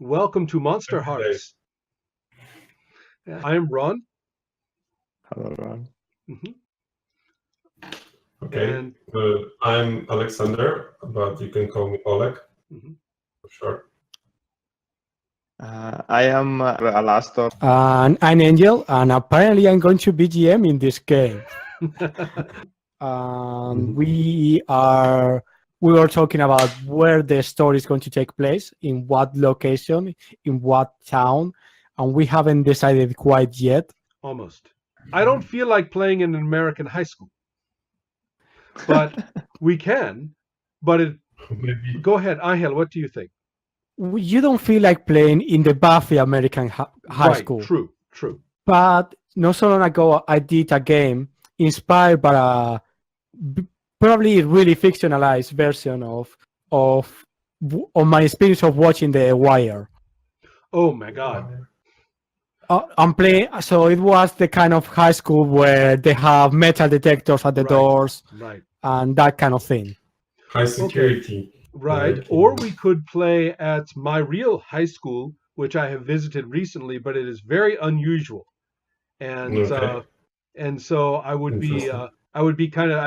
Welcome to Okay. Monsterhearts. Yeah, I'm Ron. Hello, Ron. Mhm. Okay. And I'm Alexander, but you can call me Oleg mhm. for short. I am Alastor. And I'm Angel, and apparently I'm going to be GM in this game. Mhm. We were talking about where the story is going to take place, in what location, in what town, and we haven't decided quite yet. Almost. I don't feel like playing in an American high school, but we can. But Maybe. go ahead, Angel. What do you think? You don't feel like playing in the Buffy American high Right. school, True. True. but not so long ago I did a game inspired by a b- probably really fictionalized version of of my experience of watching The Wire. Oh my God. I'm playing, so it was the kind of high school where they have metal detectors at the Right. doors Right. and that kind of thing. High Okay. security, Right. like Or in. we could play at my real high school, which I have visited recently, but it is very unusual. And Okay, so interesting. I would be I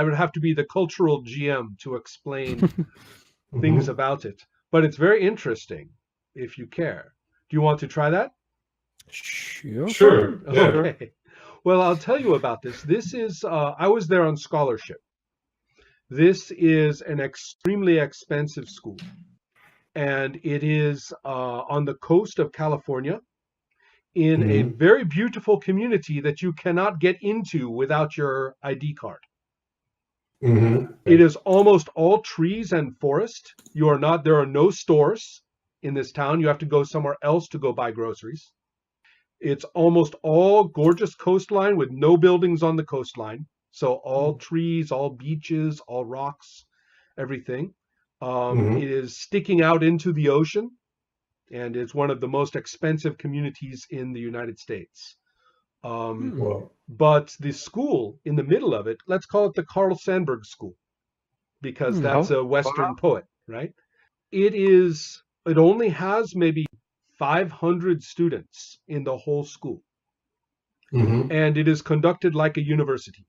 would have to be the cultural GM to explain things Hmm. about it. But it's very interesting if you care. Do you want to try that? Sure, Sure. fine, Yeah. sure. Okay. Well, I'll tell you about this. This is I was there on scholarship. This is an extremely expensive school, and it is on the coast of California in a Hmm. very beautiful community that you cannot get into without your ID card. Hmm. It is almost all trees and forest. You are not, there are no stores in this town. You have to go somewhere else to go buy groceries. It's almost all gorgeous coastline with no buildings on the coastline. So all trees, all beaches, all rocks, everything. It Hmm. is sticking out into the ocean, and it's one of the most expensive communities in the United States. Um, Hmm. Well. but the school in the middle of it, let's call it the Carl Sandburg School, because Hmm. that's Oh, a Western poet, right? It only has maybe 500 students in the whole school, Hmm. and it is conducted like a university,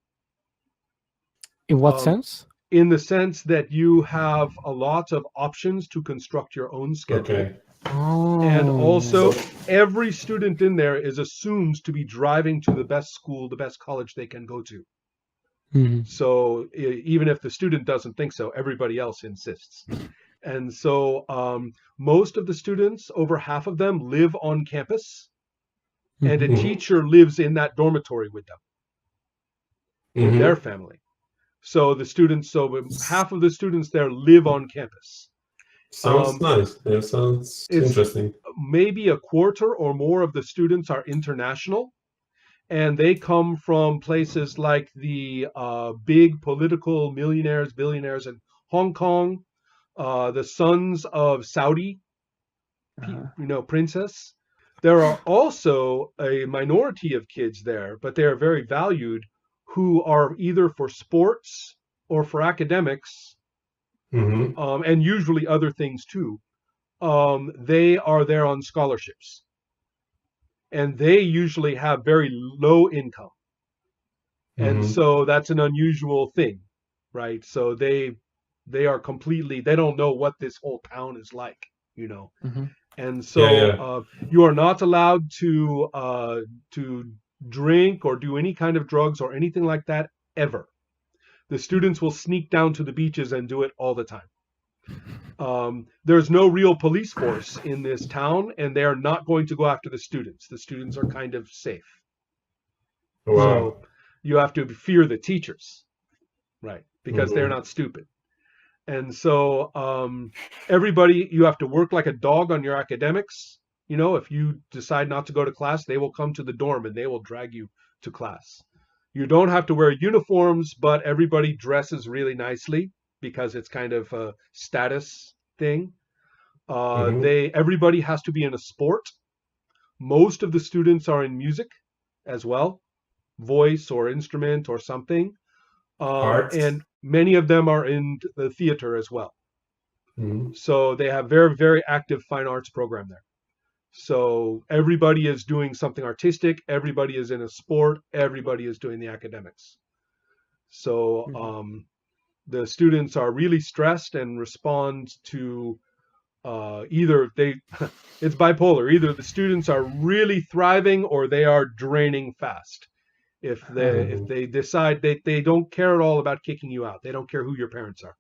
In what um, sense? in the sense that you have a lot of options to construct your own schedule. Okay. And Oh. also, So. every student in there is assumed to be driving to the best school, the best college they can go to. Mhm. So even if the student doesn't think so, everybody else insists. And so most of the students, over half of them, live on campus, and a Mhm. Hmm. teacher lives in that dormitory with them, with their Hmm. family. So half of the students there live on campus. Sounds Um, nice. Yeah, sounds it's interesting. maybe a quarter or more of the students are international, and they come from places like the big political millionaires, billionaires in Hong Kong, the sons of Saudi, uh, princess. There are also a minority of kids there, but they are very valued, who are either for sports or for academics, Hmm. and usually other things too. They are there on scholarships, and they usually have very low income, and Hmm. so that's an unusual thing, right? So they are completely, they don't know what this whole town is like, you know. mhm. And Yeah, so yeah. you are not allowed to drink or do any kind of drugs or anything like that ever. The students will sneak down to the beaches and do it all the time. There's no real police force in this town, and they are not going to go after the students. The students are kind of safe. Wow. So you have to fear the teachers, right? Because they're Hmm. not stupid. And so everybody, you have to work like a dog on your academics. If you decide not to go to class, they will come to the dorm and they will drag you to class. You don't have to wear uniforms, but everybody dresses really nicely because it's kind of a status thing. Hmm. They Everybody has to be in a sport. Most of the students are in music as well, voice or instrument or something, Arts. and many of them are in the theater as well. Hmm. So they have very, very active fine arts program there. So everybody is doing something artistic, everybody is in a sport, everybody is doing the academics. So the students are really stressed and respond to either they it's bipolar. Either the students are really thriving or they are draining fast. If they decide they don't care at all about kicking you out, they don't care who your parents are.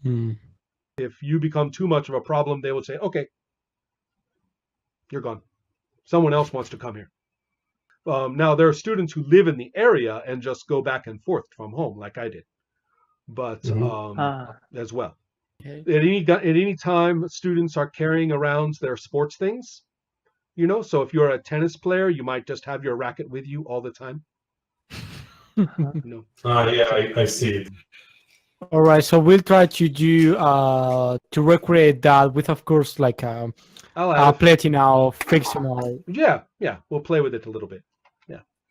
Mm. If you become too much of a problem, they will say, "Okay, you're gone. Someone else wants to come here." Now there are students who live in the area and just go back and forth from home, like I did, but Ah, as well. Okay. At any time, students are carrying around their sports things. So if you're a tennis player, you might just have your racket with you all the time. You know, Yeah, I see it. All right, so we'll try to do to recreate that with, of course, like I'll a add it. platina of fictional. Yeah, we'll play with it a little bit.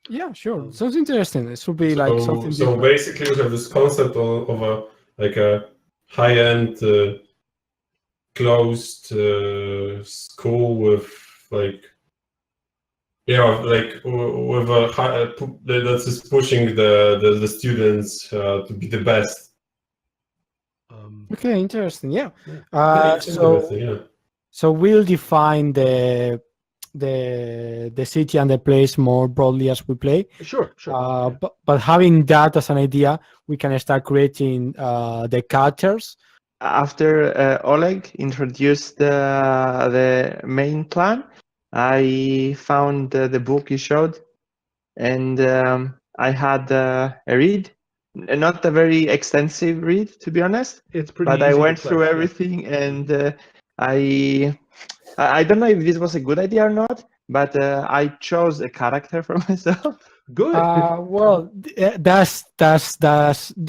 Yeah, sure. Sounds interesting. This will be like something So different. basically, we have this concept of a high-end closed school with like with a high, that is pushing the students to be the best. Okay, interesting. Yeah. It's interesting, yeah. So we'll define the city and the place more broadly as we play. Sure. But having that as an idea, we can start creating the characters. after Oleg introduced the main plan, I found the book you showed, and I had a read, not a very extensive read, to be honest. It's pretty But easy I to went play. through Yeah. everything, and I don't know if this was a good idea or not, but I chose a character for myself. Good. Well, that's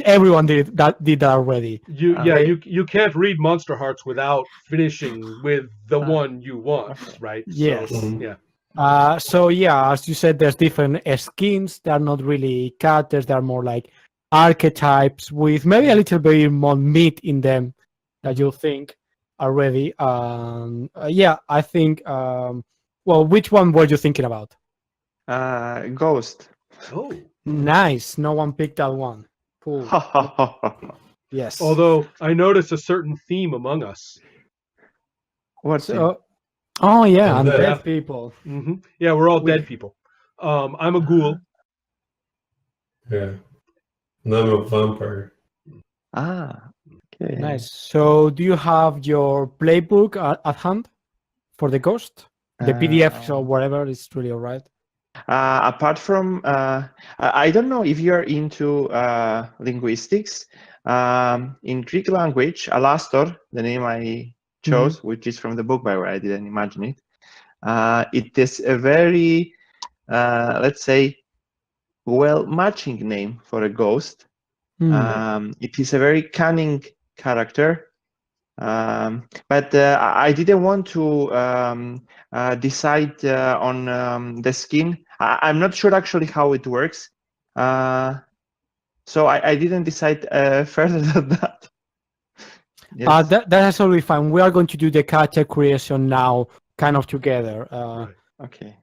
everyone did that already. You can't read Monsterhearts without finishing with the one you want, Okay. right? Yes. So, yeah. So yeah, as you said, there's different skins. They're not really characters. They're more like archetypes with maybe a little bit more meat in them that you'll think already. Yeah, I think. Well, which one were you thinking about? Ghost. Oh. Nice. No one picked that one. Cool. Yes. Although I notice a certain theme among us. What's it? So, oh yeah, And and that- dead people. Yeah, we're all We- dead people. I'm a ghoul. Yeah. And I'm a vampire. Ah, okay. Nice. So, do you have your playbook at hand for the ghost? The PDF or whatever is really all right. Apart from, I don't know if you're into linguistics. In Greek language, Alastor, the name I chose, which is from the book, by the way, I didn't imagine it. It is a very, let's say, well matching name for a ghost. It is a very cunning character. But I didn't want to decide on the skin. I'm not sure actually how it works. So I didn't decide further than that. Yes. That's absolutely fine. We are going to do the character creation now, kind of together. Right. Okay.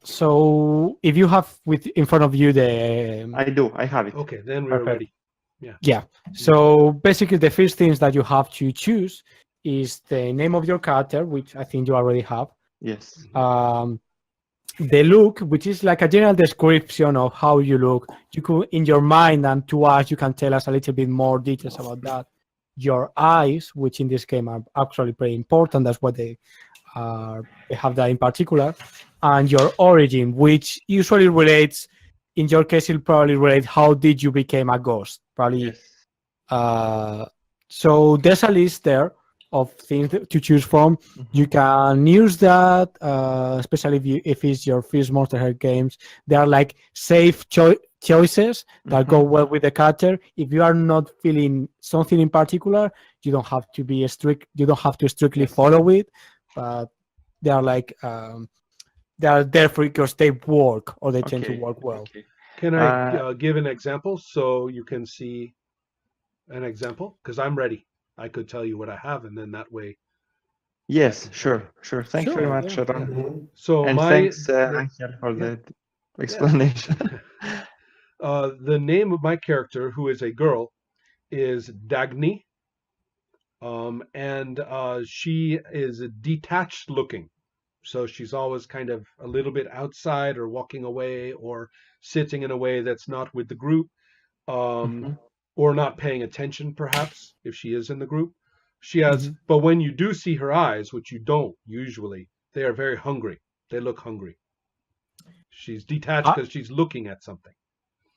So if you have in front of you the I do. I have it. Okay, then we're Perfect. ready. yeah. So basically, the first things that you have to choose is the name of your character, which I think you already have. Yes. The look, which is like a general description of how you look. You could, in your mind, and to us, you can tell us a little bit more details about that. Your eyes, which in this game are actually pretty important. That's why they have that in particular. And your origin, which usually relates, in your case, it'll probably relate how did you become a ghost. Probably. Yes. So there's a list there of things to choose from. You can use that, especially if it's your first Monsterheart games. They are like safe choices that go well with the character. If you are not feeling something in particular, you don't have to be strict. You don't have to strictly follow it, but they are like they are there for because they work or they tend to work well. Okay. Can I give an example so you can see an example? Because I'm ready. I could tell you what I have, and then that way Yes, sure. Thanks very Sure, much, yeah. Ron. Mhm. So And thanks, Angel, for yeah. the explanation. The name of my character, who is a girl, is Dagny, and she is detached looking. So she's always kind of a little bit outside or walking away or sitting in a way that's not with the group, um, Mhm. or not paying attention, perhaps, if she is in the group. She has, Mhm. but when you do see her eyes, which you don't usually, they are very hungry. They look hungry. She's detached Are, because she's looking at something.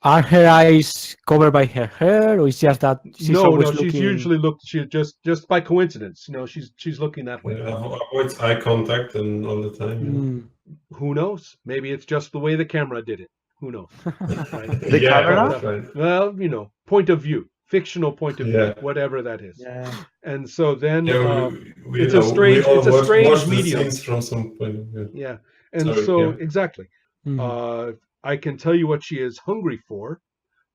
are her eyes covered by her hair, or it's just that she's No, always she's looking? usually looked. She just by coincidence, she's looking that way. Avoids eye contact and all the time. Mm. Who knows? Maybe it's just the way the camera did it. Who knows? Right? The Yeah, camera? that's right. Well, point of view, fictional point of view, Yeah. whatever that is. Yeah. And so then Yeah, it's a strange, all it's a watch strange the medium. scenes from some point of view. Yeah. And Sorry, so yeah. exactly. Mhm. I can tell you what she is hungry for,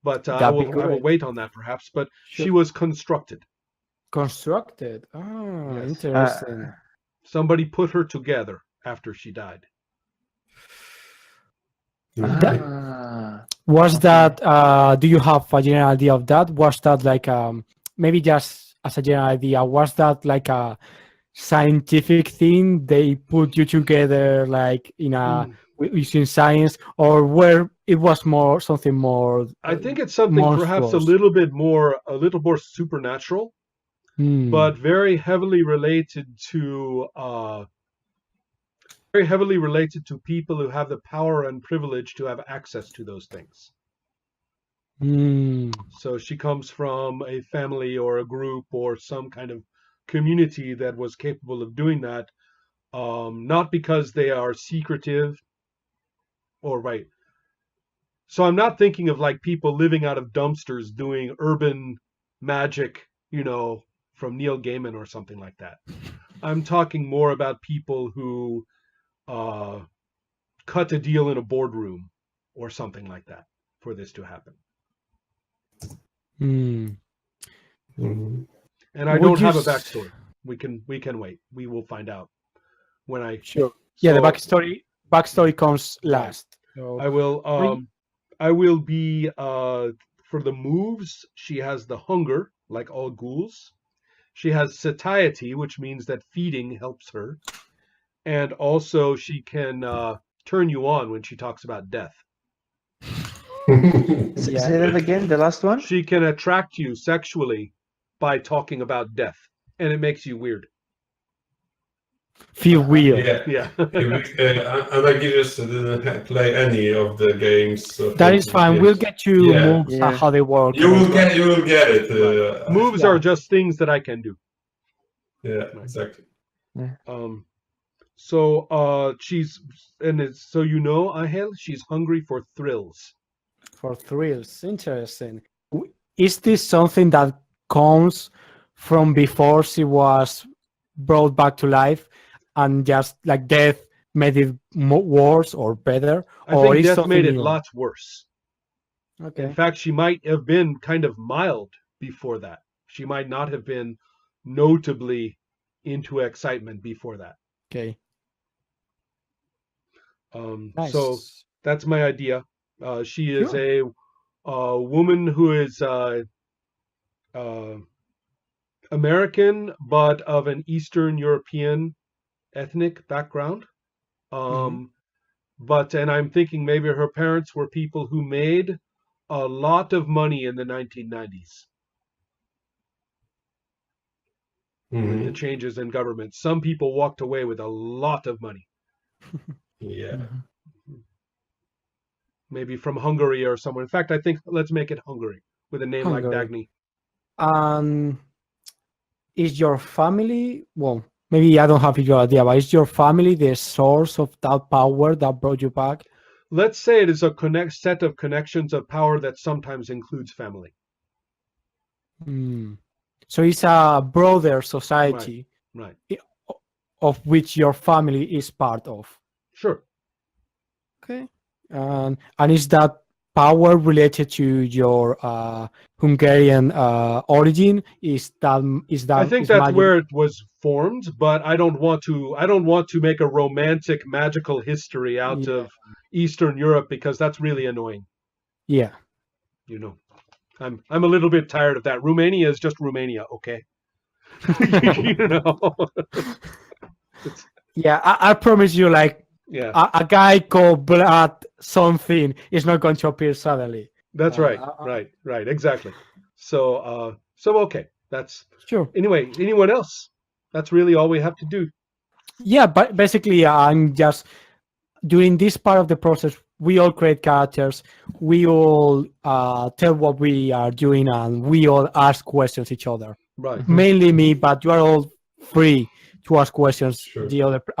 but I That'd be will great. wait on that perhaps. But Sure. she was constructed. Constructed. Ah, Yes. interesting. Somebody put her together after she died. That, Ah, was okay. that? Do you have a general idea of that? Was that like maybe just as a general idea? Was that like a scientific thing? They put you together like in a Mm. using science, or where it was more something more I think it's something perhaps monstrous? a little more supernatural, Hmm. but very heavily related to people who have the power and privilege to have access to those things. Hmm. So she comes from a family or a group or some kind of community that was capable of doing that, not because they are secretive or right. So I'm not thinking of like people living out of dumpsters doing urban magic, from Neil Gaiman or something like that. I'm talking more about people who uh, cut a deal in a boardroom or something like that for this to happen. Hmm. Mhm. And I Would don't you have a s- backstory. We can wait. We will find out when I. Sure. Yeah, the So backstory comes right, last. So I will. are you- I will be. For the moves, she has the hunger, like all ghouls. She has satiety, which means that feeding helps her, and also she can turn you on when she talks about death. Yeah. Say that again, the last one? She can attract you sexually by talking about death, and it makes you weird. Feel weird. Yeah. Yeah. And I just didn't play any of the games. That is fine. We'll get you Yeah. moves and Yeah. how they work. You will get it. Right. Moves Yeah. are just things that I can do. Yeah, Right. exactly. So so Angel, she's hungry for thrills. For thrills. Interesting. Is this something that comes from before she was brought back to life and just like death made it worse or better? I Or think is death something made it new? lots worse. Okay. In fact, she might have been kind of mild before that. She might not have been notably into excitement before that. Okay. Nice. So that's my idea. She is Sure. a woman who is American, but of an Eastern European ethnic background. Mhm. And I'm thinking maybe her parents were people who made a lot of money in the 1990s with the Mhm. changes in government. Some people walked away with a lot of money, Yeah. Mhm. maybe from Hungary or somewhere. In fact, I think let's make it Hungary with a name like Hungary. Dagny. Is your family, well, maybe I don't have your idea, but is your family the source of that power that brought you back? Let's say it is a set of connections of power that sometimes includes family. Hmm. So it's a broader Right, society right. of which your family is part of. Sure. Okay. And is that power related to your Hungarian origin? Is I think is that's magic? where it was formed, but I don't want to make a romantic magical history out Yeah, of Eastern Europe because that's really annoying. yeah, You know, I'm a little bit tired of that. Romania is just Romania, okay? You know, it's, yeah. I promise you, like yeah, a guy called Blood something is not going to appear suddenly. that's right, Uh, right, exactly. So okay, that's sure. anyway. Anyone else? That's really all we have to do. Yeah, but basically, I'm just during this part of the process. We all create characters. We all tell what we are doing, and we all ask questions each other. Right. Mainly me, but you are all free to ask questions Sure.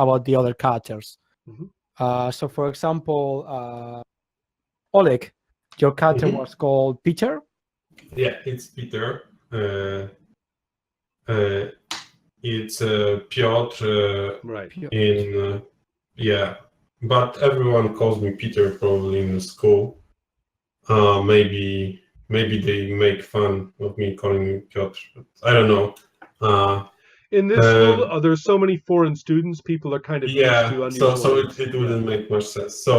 about the other characters. Mhm. So, for example, Oleg, your character Mhm. was called Peter. Yeah, it's Peter. It's Piotr Right. in yeah, but everyone calls me Peter probably in the school. Maybe they make fun of me calling me Piotr. But I don't know. In this school, Uh, there's so many foreign students. People are kind of used to yeah, unusual so names. it Yeah. wouldn't make much sense. So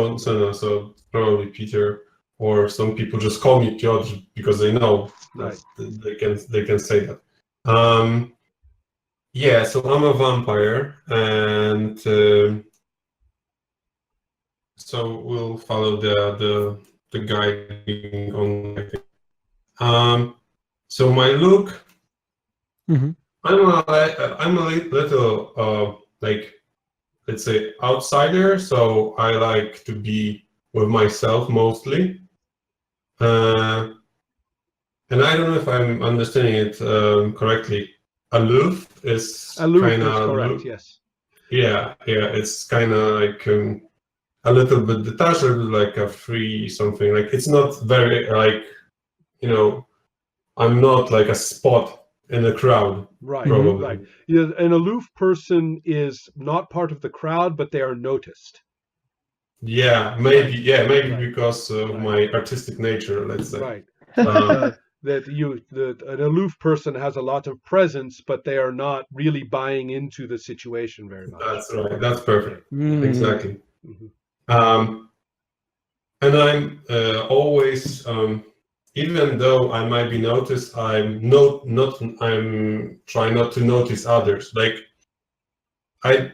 probably Peter, or some people just call me Piotr because they know that Right. they can say that. Yeah, so I'm a vampire, and so we'll follow the guiding on. I think. So my look, Mhm. I'm a little like, let's say, outsider. So I like to be with myself mostly, and I don't know if I'm understanding it correctly. Aloof is Aloof kind is of correct. Yes. yeah, it's kind of like a little bit detached, a little like a free something. Like it's not very like, you know, I'm not like a spot in the crowd, Right. Mhm. Right. probably. Yeah, an aloof person is not part of the crowd, but they are noticed. Yeah, Right. maybe Right. because of Right. my artistic nature, let's say. Right. That Uh, an aloof person has a lot of presence, but they are not really buying into the situation very much. that's right. That's Yeah. perfect. Mhm. Exactly. Mhm. Um, and I'm always, even though I might be noticed, I'm trying not to notice others. Like I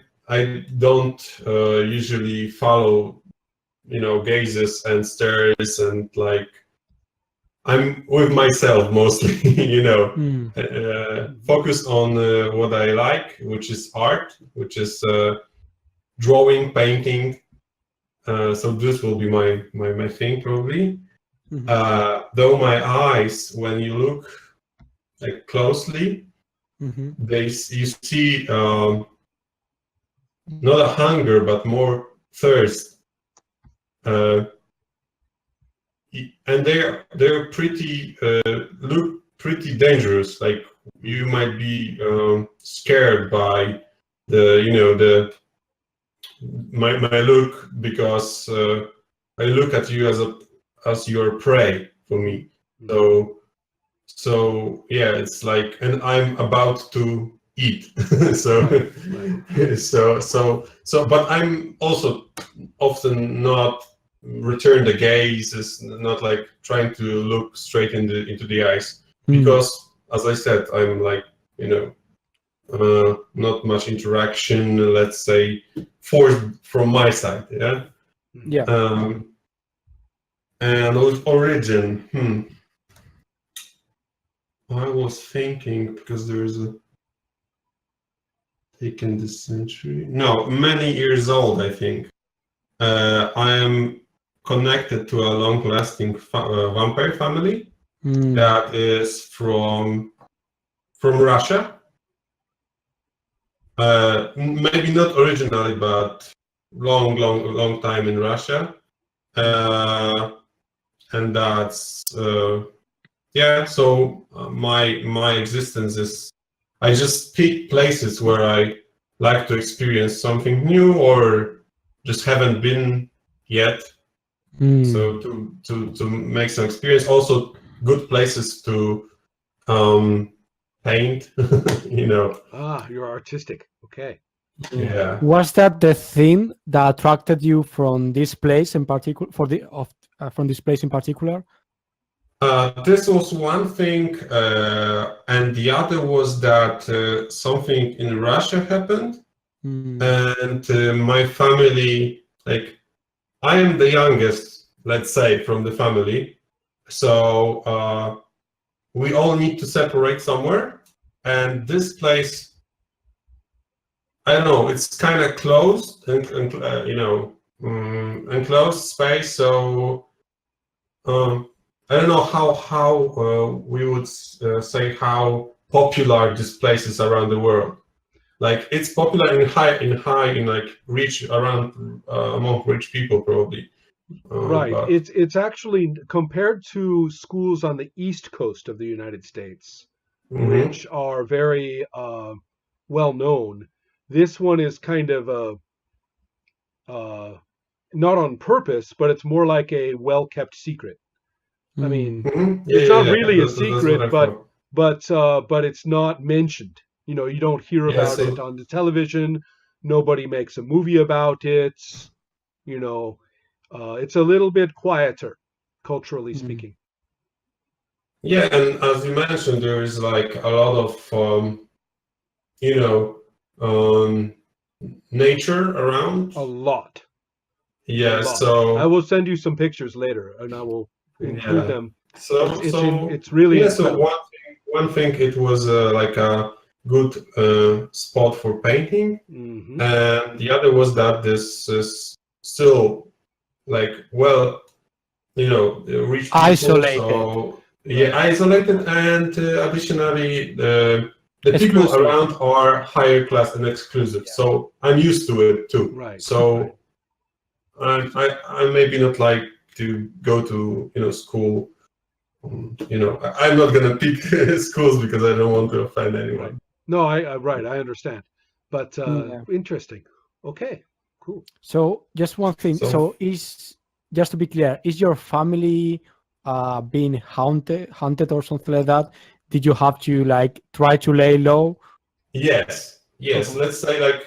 don't usually follow, gazes and stares, and like I'm with myself mostly, Mhm. focus on what I like, which is art, which is drawing, painting. So this will be my thing probably. Mhm. Though my eyes, when you look like closely, Mhm. you see not a hunger but more thirst, uh, and they're pretty look pretty dangerous. Like you might be scared by the my look, because I look at you as your prey for me. So yeah, it's like, and I'm about to eat. So Right. but I'm also often not return the gaze, is not like trying to look straight into the eyes, Mhm. because as I said, I'm like, not much interaction, let's say, forced from my side. Yeah. Yeah. um and with origin, I was thinking, because there's a taken this century. No, many years old, I think. I am connected to a long-lasting vampire family Mm. that is from Russia. Maybe not originally, but long time in Russia. And that's yeah. So my existence is, I just pick places where I like to experience something new, or just haven't been yet. So to make some experience, also good places to paint, you know. Ah, you're artistic. Okay. Yeah. Was that the thing that attracted you from this place in particular, from this place in particular? This was one thing, and the other was that something in Russia happened, and my family, like, I am the youngest, let's say, from the family, so we all need to separate somewhere, and this place, I don't know, it's kind of closed, and enclosed space, so. I don't know how we would say how popular this place is around the world. Like it's popular in like rich around among rich people probably. Right. But It's actually compared to schools on the East Coast of the United States, mhm. which are very well known. This one is kind of uh, not on purpose, but it's more like a well-kept secret. I mean, Mhm. Yeah, it's yeah, not yeah. really a That's what secret, I thought. but it's not mentioned. You know, you don't hear Yeah, about it so on the television. Nobody makes a movie about it. You know, it's a little bit quieter, culturally speaking. yeah, and as you mentioned, there is like a lot of you know um, nature around. A lot, a Yeah, lot. I so will send you some pictures later, and I will include yeah. them. So so It's really yeah. So incredible. one thing it was like a good spot for painting, Hmm. and the other was that this is still like well, rich people. Isolated, So yeah, Right, isolated, and additionally the people exclusive. around are higher class and exclusive. Yeah. So I'm used to it too. right, right. So I maybe not like to go to school. I'm not gonna pick schools because I don't want to offend Right. anyone. No, I right, I understand. But Yeah. interesting. Okay, cool. So just one thing. So So is just to be clear, is your family being haunted or something like that? Did you have to like try to lay low? yes. Uh-huh. Let's say like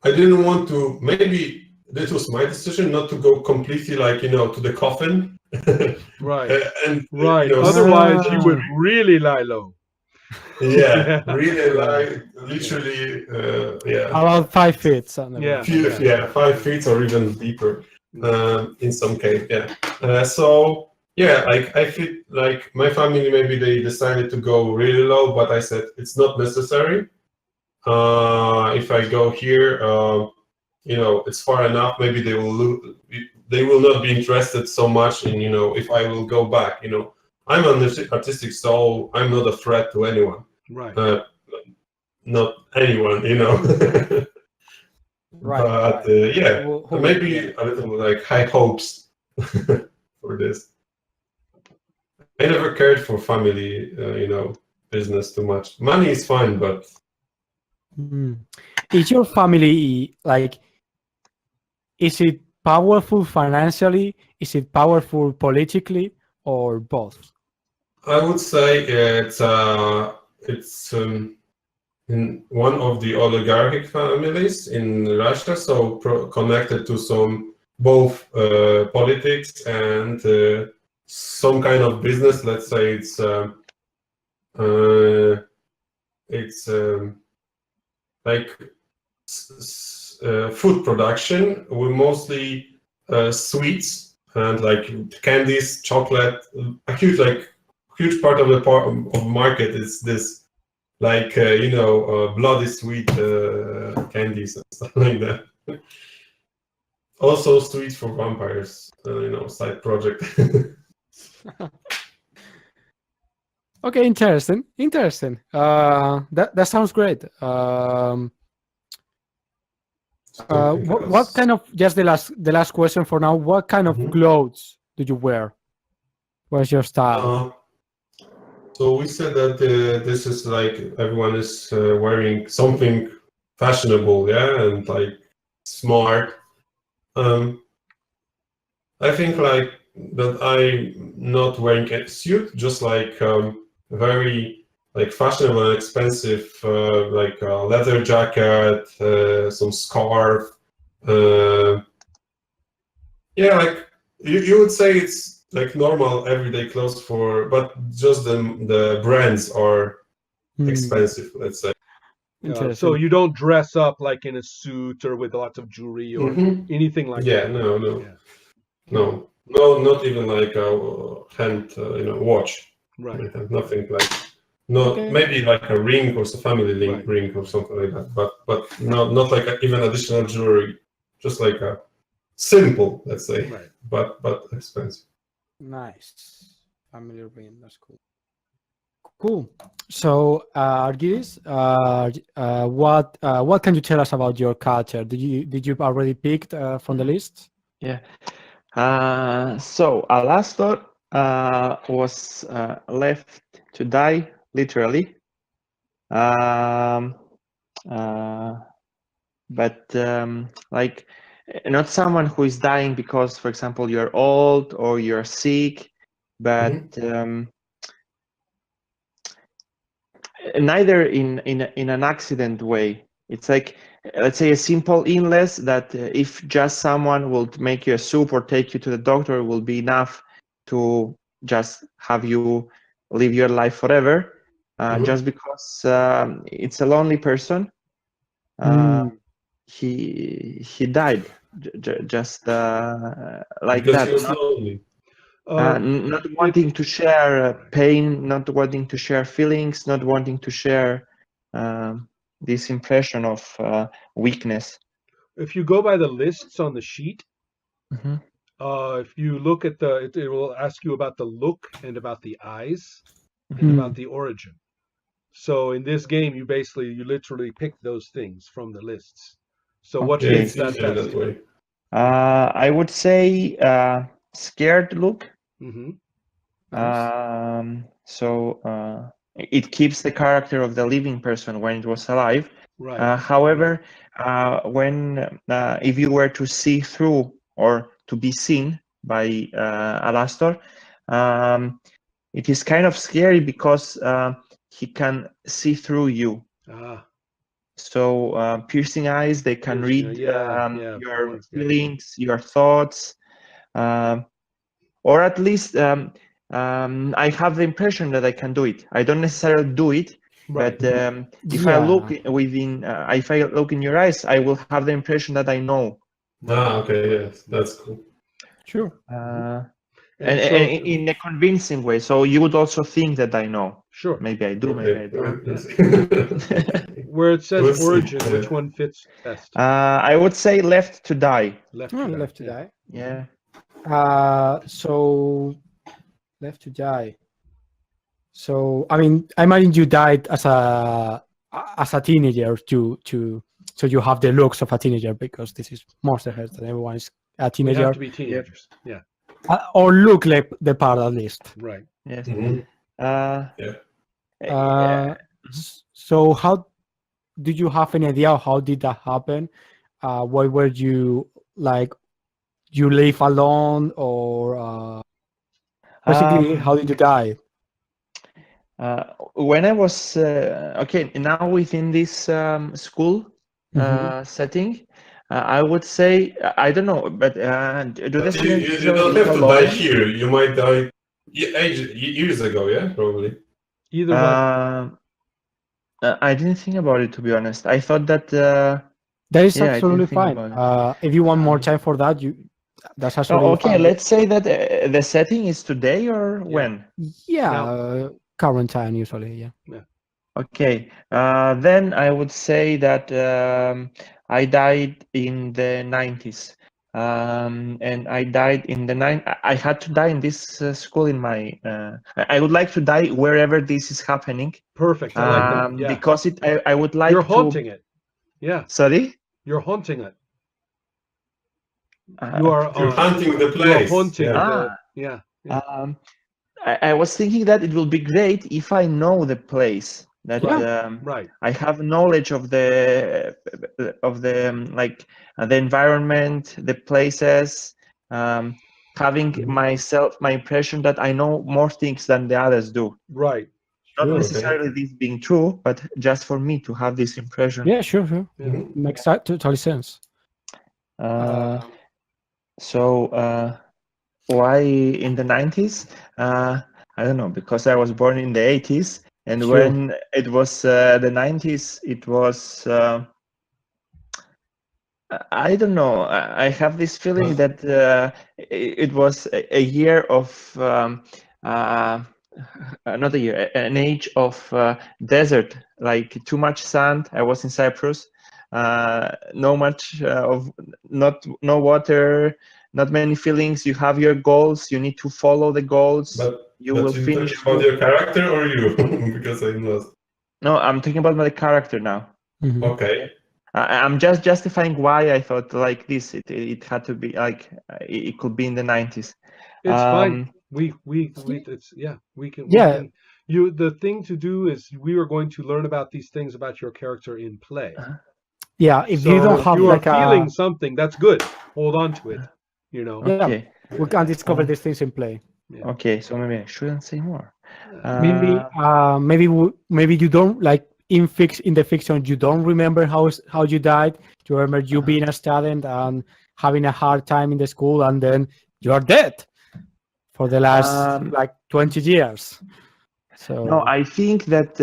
I didn't want to. Maybe this was my decision not to go completely like to the coffin, Right, and right. say Otherwise, you would Ah, really lie low. yeah, Yeah, really yeah, like yeah, literally yeah, about 5 feet, something like yeah, that. few yeah, yeah yeah, 5 feet or even deeper yeah. in some case yeah. So yeah, like I feel like my family maybe they decided to go really low, but I said it's not necessary. If I go here, it's far enough. Maybe they will not be interested so much in if I will go back. I'm an artistic soul. I'm not a threat to anyone. Right. Uh, Not anyone. Right, But right. yeah, Who will? Yeah. maybe a little like high hopes for this. I never cared for family, business too much. Money is fine, but Mm. Is your family like? Is it powerful financially? Is it powerful politically, or both? I would say it's in one of the oligarchic families in Russia, so connected to some both politics and some kind of business. Let's say uh, it's like food production. We mostly sweets and like candies, chocolate. A huge part of the of market is this like bloody sweet candies and stuff like that. Also sweets for vampires, side project. Okay, interesting. Interesting. That sounds great. Something What else. kind of just the last question for now? What kind of Mhm. clothes do you wear? What's your style? So we said that this is like everyone is wearing something fashionable, yeah, and like smart. Um, I think like that I'm not wearing a suit, just like very like fashionable and expensive, like a leather jacket, some scarf. Uh, yeah, like you would say it's like normal everyday clothes but just the brands are expensive, let's say. So Interesting. you don't dress up like in a suit or with lots of jewelry or anything like Yeah, that. no, Yeah. no, not even like a hand, watch. Right. Nothing like, not Okay. maybe like a ring or some family Right. ring or something like that, but not like even additional jewelry, just like a simple, let's say, Right. but expensive. Nice. Family ring. That's cool. Cool. So, Argyris, what can you tell us about your culture? Did you already picked from the list? Yeah. So Alastor was left to die, literally. Um, uh, but like not someone who is dying because, for example, you're old or you're sick, but neither in an accident way. It's like, let's say, a simple illness that if just someone will make you a soup or take you to the doctor will be enough to just have you live your life forever, just because it's a lonely person. He died just like Because he that, was lonely. not It wanting to share right. pain, not wanting to share feelings, not wanting to share um, this impression of weakness. If you go by the lists on the sheet, Mhm. if you look at it will ask you about the look and about the eyes and Mhm. about the origin. So in this game, you literally pick those things from the lists. So what Yeah, Okay. fits it's that easier best? that way. I would say scared look. Mm-hmm. Nice. So it keeps the character of the living person when it was alive. Right. However, when if you were to see through or to be seen by Alastor, um, it is kind of scary because he can see through you. Ah, So piercing eyes, they can piercing. read Yeah. your feelings, your thoughts. Um, or at least I have the impression that I can do it. I don't necessarily do it, Right. but if I look Yeah. if I look in your eyes, I will have the impression that I know, Right. Okay, Right. yes, that's cool. Sure. uh, And and so, in a convincing way. So you would also think that I know. sure. Maybe I do, maybe Okay, I don't. right, Yeah. let's see. Where it says We'll see. origin, which one fits best? I would say left to die. Left Oh, to die. left to Yeah. die. Yeah. So left to die. So I mean, I imagine you died as a teenager so you have the looks of a teenager because this is Monsterhearts and everyone is a We have teenager to be Yep. teenagers. Yeah. or look like the part at least. Right. Yes. Mhm. Uh, Yeah. Uh, so how did you have any idea how did that happen? Why were you like you live alone or basically um, how did you die? Uh, when I was okay now within this school Mhm. setting, I would say I don't know, but do the But students you usually don't live have to die alone? here. You might die years ago, yeah, probably. Either one. Uh, I didn't think about it, to be honest. I thought that That is yeah, I didn't absolutely think fine. about it. If you want more time for that, that's Oh, absolutely okay, fine. let's say that the setting is today or Yeah. when? Yeah, Now. current time usually. Yeah. Yeah. Okay, then I would say that I died in the 90s. And I died in the I had to die in this school in my. I would like to die wherever this is happening, Perfect. I like that. Yeah. because I would You're like to. haunting it. Yeah. Sorry. You're haunting it. You are You're hunting the you are place. haunting Yeah. the yeah. Yeah. Um, I was thinking that it will be great if I know the place, that Yeah. Right. I have knowledge of the like the environment, the places. having my impression that I know more things than the others do. Right. Not Sure. necessarily this being true, but just for me to have this impression. Yeah, sure. Yeah. Makes totally sense. Why in the 90s? I don't know, because I was born in the 80s, and Sure. when it was the 90s, it was. I don't know. I have this feeling that it was a year of not a year, an age of desert, like too much sand. I was in Cyprus, no much of no water, not many feelings. You have your goals. You need to follow the goals. But You will you finish. talking about your character or you? Because I'm lost. No, I'm talking about my character now. Mhm. Okay. I'm just justifying why I thought like this. It had to be like it could be in the 90s. It's fine. We it's we Yeah. can you the thing to do is we are going to learn about these things about your character in play. Yeah, if you So don't if have you are like a feeling something, that's good. Hold on to it. You know. yeah, Okay. we can discover these things in play. Yeah. Okay, so maybe I shouldn't say more. Maybe you don't like in the fiction you don't remember how you died. You remember you being a student and having a hard time in the school, and then you're dead for the last like 20 years. So No, I think that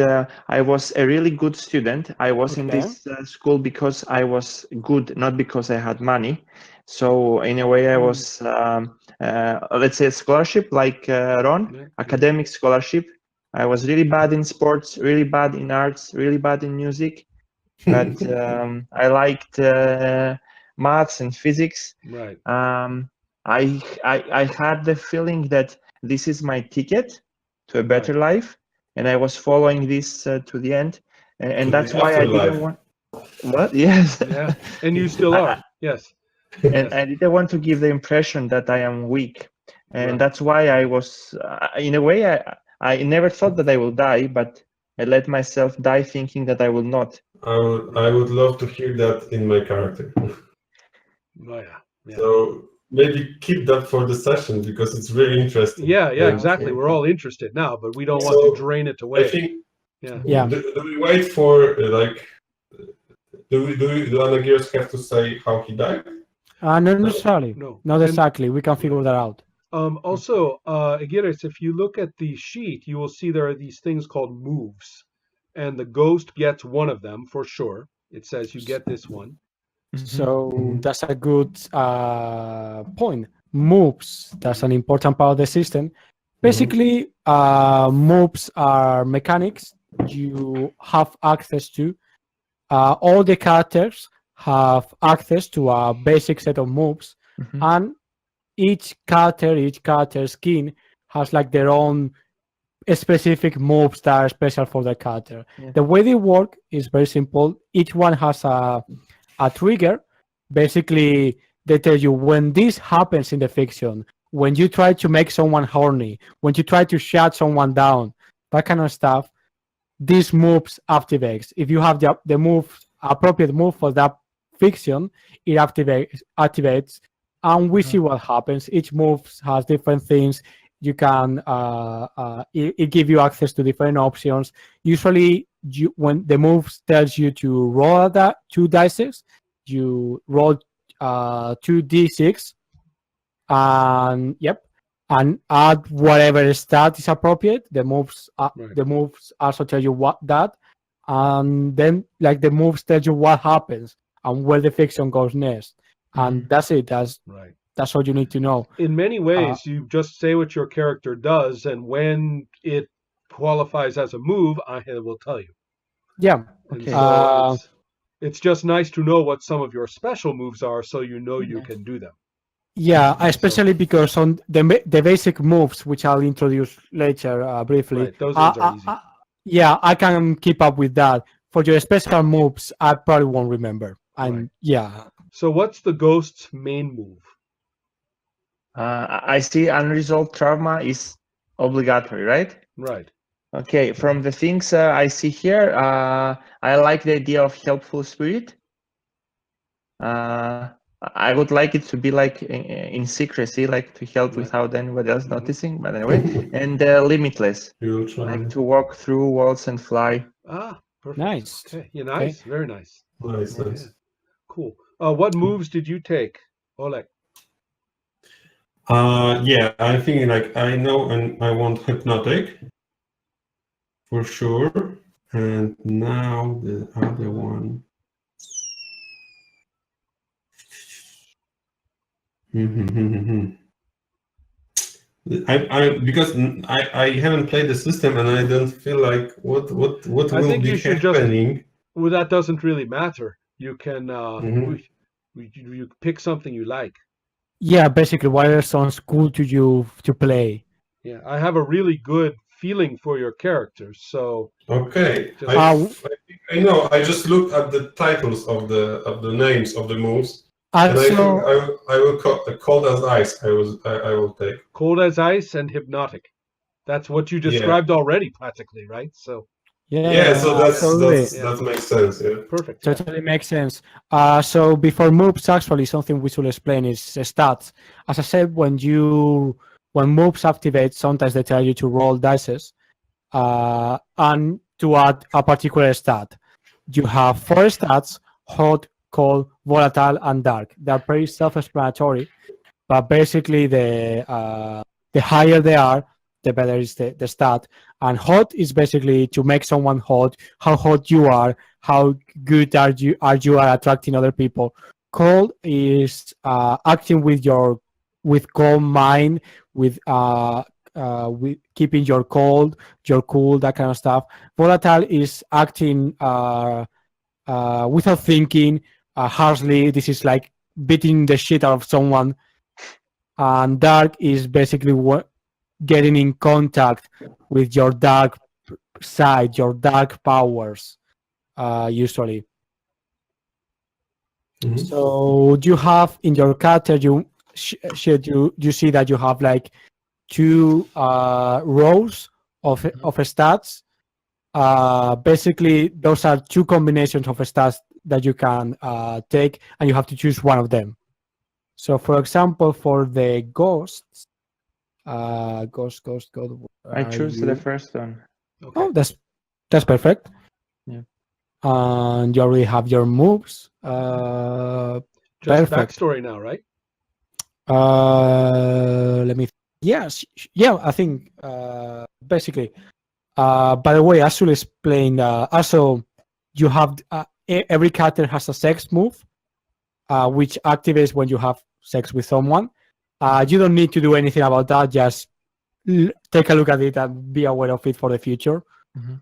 I was a really good student. I was in Okay. this school because I was good, not because I had money. So in a way, I was, let's say, a scholarship like Ron, Yeah. academic scholarship. I was really bad in sports, really bad in arts, really bad in music, but I liked maths and physics. Right. I had the feeling that this is my ticket to a better life, and I was following this to the end, and To that's the why I didn't afterlife. want. What? Yes. Yeah. And you still are. Yes. And I didn't want to give the impression that I am weak, and Right. that's why I was, in a way, I never thought that I will die, but I let myself die thinking that I will not. I would love to hear that in my character. Oh yeah. Yeah. So maybe keep that for the session because it's really interesting. Yeah, And, exactly. We're all interested now, but we don't want So, to drain it I away. think Yeah. Yeah. do we wait for like do Anagiros have to say how he died? not necessarily. No. Not exactly. We can figure that out. Also, Aguirres, if you look at the sheet, you will see there are these things called moves, and the ghost gets one of them for sure. It says you get this one. So that's a good point. Moves, that's an important part of the system. Basically, moves are mechanics you have access to. All the characters have access to a basic set of moves, and each character skin has like their own specific moves that are special for the character. Yeah. The way they work is very simple. Each one has a trigger. Basically, they tell you when this happens in the fiction, when you try to make someone horny, when you try to shut someone down, that kind of stuff, these moves activates. If you have the move, appropriate move for that fiction, it activates, and we see what happens. Each move has different things. You can it give you access to different options. Usually, when the move tells you to roll that 2 dice, you roll 2d6, and and add whatever stat is appropriate. The moves also tell you what that, and then like the moves tell you what happens and where the fiction goes next, and that's it. Right. That's all you need to know. In many ways, you just say what your character does, and when it qualifies as a move, I will tell you. Yeah. And so it's just nice to know what some of your special moves are, so you know you can do them. Yeah, especially because on the basic moves, which I'll introduce later briefly. Right, those ones are easy. Yeah, I can keep up with that. For your special moves, I probably won't remember. Right. Yeah. So what's the ghost's main move? I see unresolved trauma is obligatory, right? Right. Okay, from the things I see here, I like the idea of helpful spirit. I would like it to be like in secrecy, like to help Right. without anybody else Mhm. noticing. But anyway, and limitless, You'll try. like to walk through walls and fly. Ah, perfect. Nice. Okay, yeah, Okay. nice, very nice. Nice, Yeah, nice. cool. What moves did you take, Oleg? Yeah, I'm thinking like I know and I want hypnotic for sure. And now the other one. I because I haven't played the system and I don't feel like what I will think you be should just. happening. Well, that doesn't really matter. You can. Mhm. You pick something you like. Yeah, basically, whatever sounds cool to you to play. Yeah, I have a really good feeling for your characters, so Okay, just. I know. I just looked at the titles of the names of the moves, and I think Also, I will call cold as ice. I will take. Cold as ice and hypnotic. That's what you Yeah, described already, practically, right? So yeah, yeah. yeah, So absolutely. yeah, that makes sense. Yeah. perfect. Yeah. Totally makes sense. So before moves, actually, something we should explain is stats. As I said, when moves activate, sometimes they tell you to roll dices and to add a particular stat. You have four stats: hot, cold, volatile, and dark. They're pretty self-explanatory, but basically the higher they are, the better is the stat. And hot is basically to make someone hot, how hot you are, how good are you at attracting other people. Cold is acting with calm mind, with keeping your cool, that kind of stuff. Volatile is acting without thinking, harshly. This is like beating the shit out of someone. And dark is basically getting in contact with your dark side, your dark powers, usually. Mhm. So you have in your character, you see that you have like two rows of stats. Basically, those are two combinations of stats that you can take, and you have to choose one of them. So, for example, for the ghosts, ghost, where I are choose the you? first one. Okay. Oh, that's perfect. Yeah. And you already have your moves. Just Perfect. backstory now, right? Let me. Yes, yeah. I think basically. By the way, I should explain. Also, you have every character has a sex move, which activates when you have sex with someone. You don't need to do anything about that. Just take a look at it and be aware of it for the future. Mhm.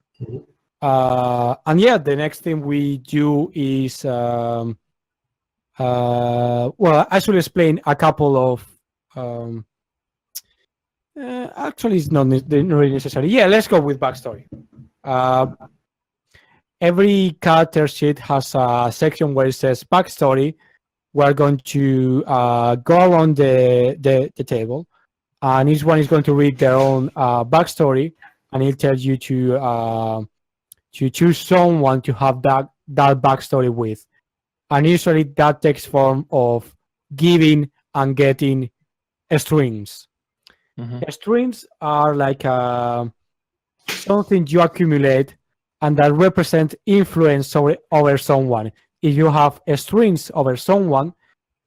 And yeah, the next thing we do is well, I should explain a couple of. Um, Actually, it's not really necessary. Yeah, let's go with backstory. Uh, every character sheet has a section where it says backstory. We're going to go around the table, and each one is going to read their own backstory, and it tells you to choose someone to have that backstory with. And usually that takes form of giving and getting strings. Mhm. Strings are like something you accumulate and that represent influence over someone. If you have strings over someone,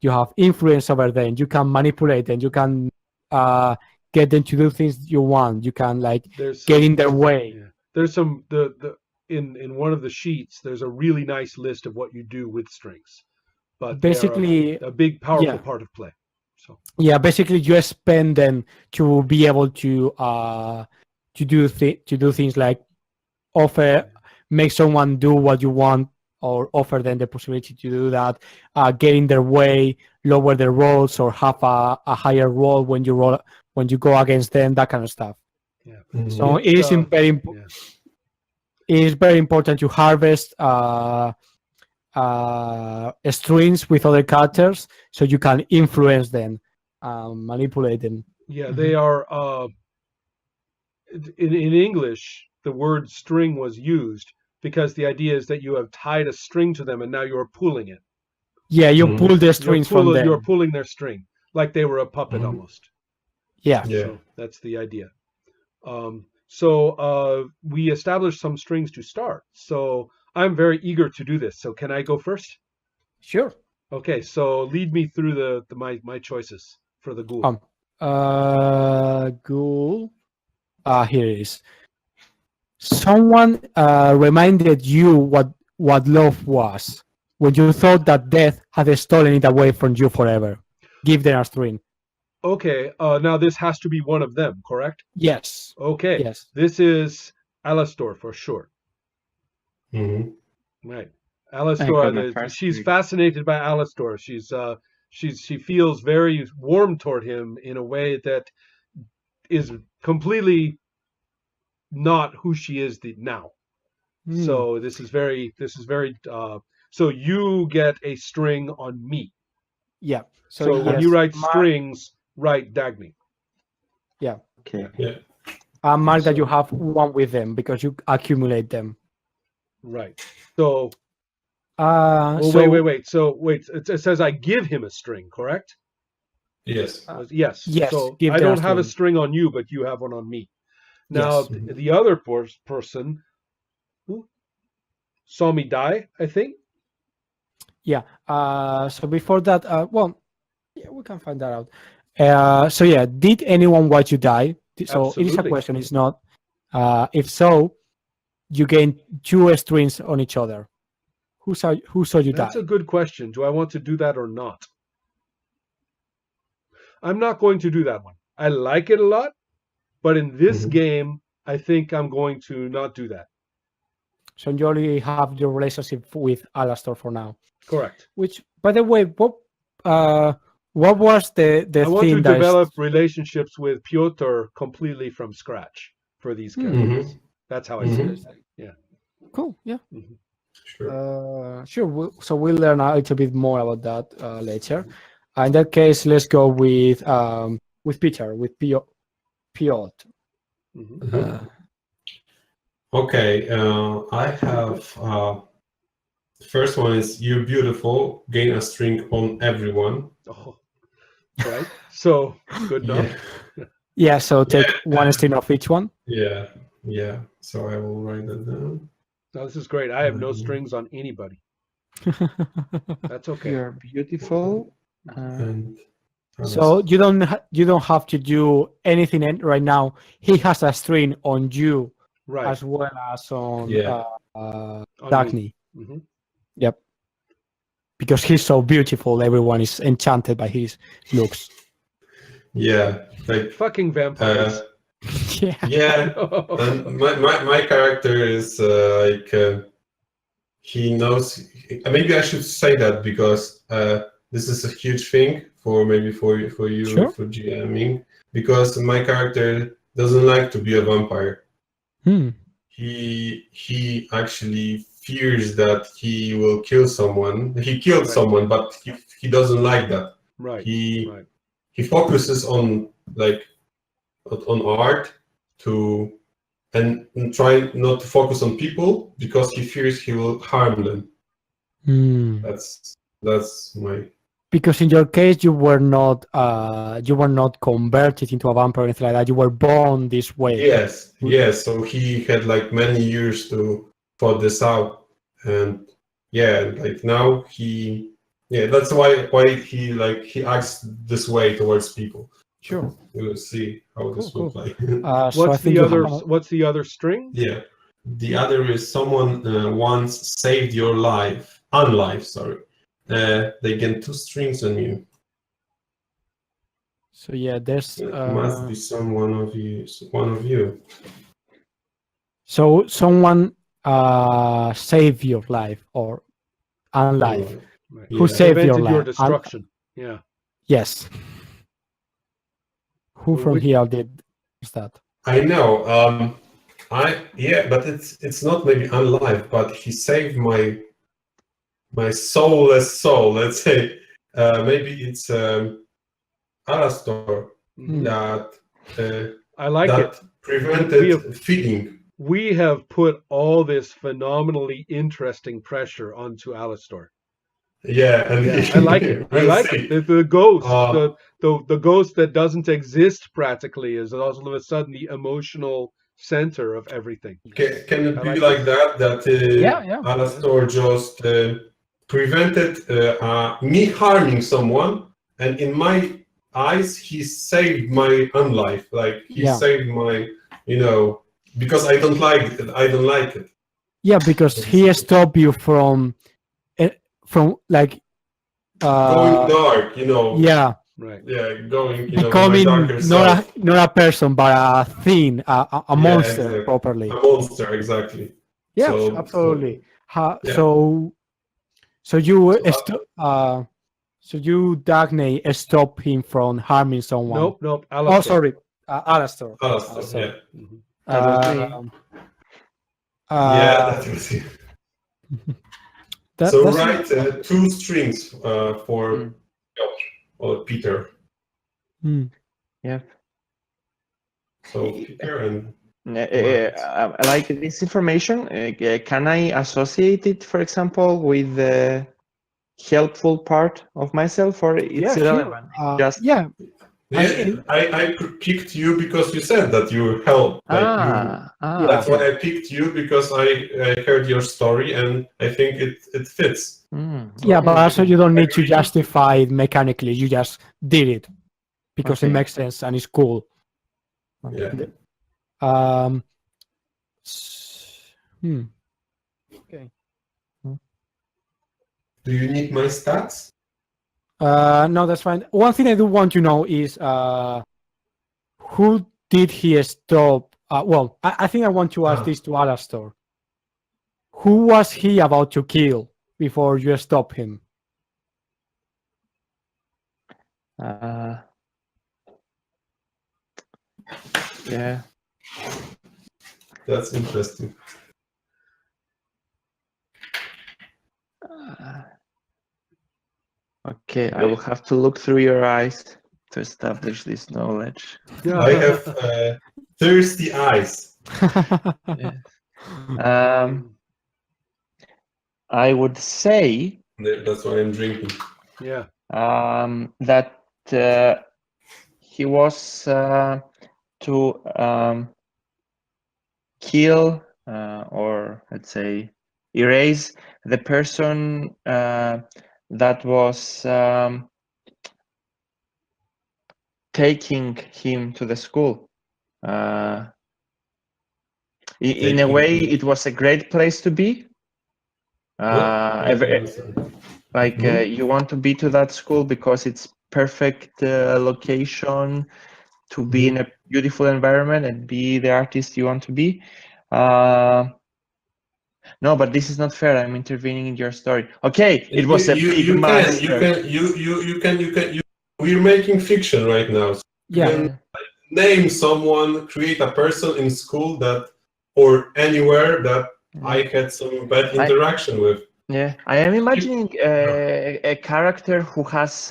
you have influence over them. You can manipulate them. You can uh, get them to do things you want. You can like There's get some. in their way. Yeah. There's some. The in one of the sheets. There's a really nice list of what you do with strings, but they are Basically, a big, powerful yeah, part of play. So yeah. Basically, you spend them to be able to do things like offer, make someone do what you want, or offer them the possibility to do that, get in their way, lower their rolls, or have a higher roll when you go against them, that kind of stuff. yeah, Mhm. So it's yeah. it is very important to harvest strings with other characters so you can influence them, manipulate them. Yeah, they Mhm. are. In English, the word string was used because the idea is that you have tied a string to them and now you're pulling it. Yeah, you Mhm. pull the strings from them. You're pulling their string like they were a puppet Mhm. almost. Yeah. Yeah. So that's the idea. So we established some strings to start. So I'm very eager to do this. So can I go first? Sure. Okay, so lead me through my choices for the ghoul. Ghoul. Here it is. Someone reminded you what love was when you thought that death had stolen it away from you forever. Give them a string. Okay, now this has to be one of them, correct? Yes. Okay, Yes. this is Alastor for sure. Mhm. Right. I got Alastor, my first she's string. fascinated by Alastor. She feels very warm toward him in a way that is completely not who she is now. Hmm. So this is very so you get a string on me. Yeah. So So when you yes, write strings, write Dagny. yeah. Okay. Yeah. Mark that you So have one with them because you accumulate them. right. So oh So wait. So wait, it says I give him a string, correct? Yes. Yes. yes, So give I them a don't have a string. string on you, but you have one on me. Now Yes. Mhm. the other person who saw me die, I think. Yeah. So before that, well, yeah, we can find that out. So yeah, did anyone watch you die? So it is a Absolutely. question. It's not. If so, you gain two strings on each other. Who saw you That's a die? good question. Do I want to do that or not? I'm not going to do that one. I like it a lot, but in this Mhm. game, I think I'm going to not do that. So you only have your relationship with Alastor for now. Correct. Which, by the way, what was the I want to thing that is? develop relationships with Pyotr completely from scratch for these characters. Mhm. That's how I That's see it. Mhm. interesting. Yeah. Cool. Yeah. Mhm. Sure. Sure. So we'll learn a little bit more about that later. In that case, let's go with Peter, with Piotr. Mhm. Mhm. Uh, Okay. I have the first one is you're beautiful. Gain a string on everyone. Oh, right. So good Yeah. enough. yeah. So take Yeah. one string of each one. Yeah. Yeah. So I will write that down. No, this is great. I have no strings on anybody. That's okay. You're beautiful. And So Alice. you don't have to do anything right now. He has a string on you Right. as well as on Yeah. On me. Dagny. Hmm. Yep. Because he's so beautiful, everyone is enchanted by his looks. Yeah. Like Fucking uh vampires. Yeah. yeah. And my character is he knows maybe I should say that because this is a huge thing for maybe for you Sure. for GMing because my character doesn't like to be a vampire. Hmm. He actually fears that he will kill someone. He killed Right. someone, but he doesn't like that. Right. He Right. he focuses on like on art to and try not to focus on people because he fears he will harm them. Hmm. That's my Because in your case, you were not converted into a vampire or anything like that. You were born this way. yes. So he had like many years to thought this out, and yeah, like now that's why he acts this way towards people. Sure. We will see how Cool. this will Cool. play. So I think you have. What's the other string? Yeah, the other is someone once saved your life, unlife. Sorry, they get two strings on you. So yeah, there's. It must be someone of you, one of you. So someone saved your life or unlife. Unlife. Right. Who Yeah. saved your Prevented your life? destruction. Yeah. Yes. Who Well, from here did that? I know. But it's not maybe unlife, but he saved my soulless soul. Let's say maybe it's Alastor hmm that I like it. that We have prevented feeding. we have put all this phenomenally interesting pressure onto Alistor. Yeah, and Yeah, I like it. I we'll like it. see. The ghost, Uh, the ghost that doesn't exist practically is all of a sudden the emotional center of everything. can it I be like like it. that? That Yeah, yeah. Alastor just prevented me harming someone, and in my eyes, he saved my own life. Like he Yeah. saved my, you know, because I don't like it. I don't like it. Yeah, because he Basically. stopped you eh, from like Going uh dark, you know. yeah, Right. Yeah, going, you know, in my becoming darker self. not a person but a thing, a Yeah, monster exactly. A properly. monster, exactly. Yeah, So absolutely. yeah. So you So so you Dagne stop him from harming someone. Nope, nope. Oh, Alastor. sorry, Alastor. Alastor, Alastor. yeah. Mhm. That was me. Um, Yeah, uh, that was it. that So that's write two strings for Mm. Piotr or Peter. hmm. Yeah. So Peter and Like this information, can I associate it, for example, with the helpful part of myself, or it's Yeah, sure. irrelevant? It's just Yeah, yeah, I I picked you because you said that you help. Like you, yeah. that's why okay. I picked you because I heard your story and I think it fits. Yeah, but So also you don't need to agree. justify it mechanically. You just did it because it Okay. makes sense and it's cool. Yeah. Okay. Um, hmm. Okay. Do you need my stats? No, that's fine. One thing I do want to know is who did he stop? Well, I think I want to ask Ah. this to Alastor. Who was he about to kill before you stop him? Uh, yeah. That's interesting. Uh, okay, I will have to look through your eyes to establish this knowledge. I have thirsty eyes. Yeah. I would say That's why I'm drinking. Yeah. that he was to kill or let's say erase the person that was taking him to the school. In a way, it was a great place to be. What? I don't Every, understand. like you want to be to that school because it's perfect location to be in a beautiful environment and be the artist you want to be. No, but this is not fair. I'm intervening in your story. Okay, it was a big monster. We're making fiction right now. So you Yeah. can name someone, create a person in school that, or anywhere that I had some bad interaction with. Yeah, I am imagining a character who has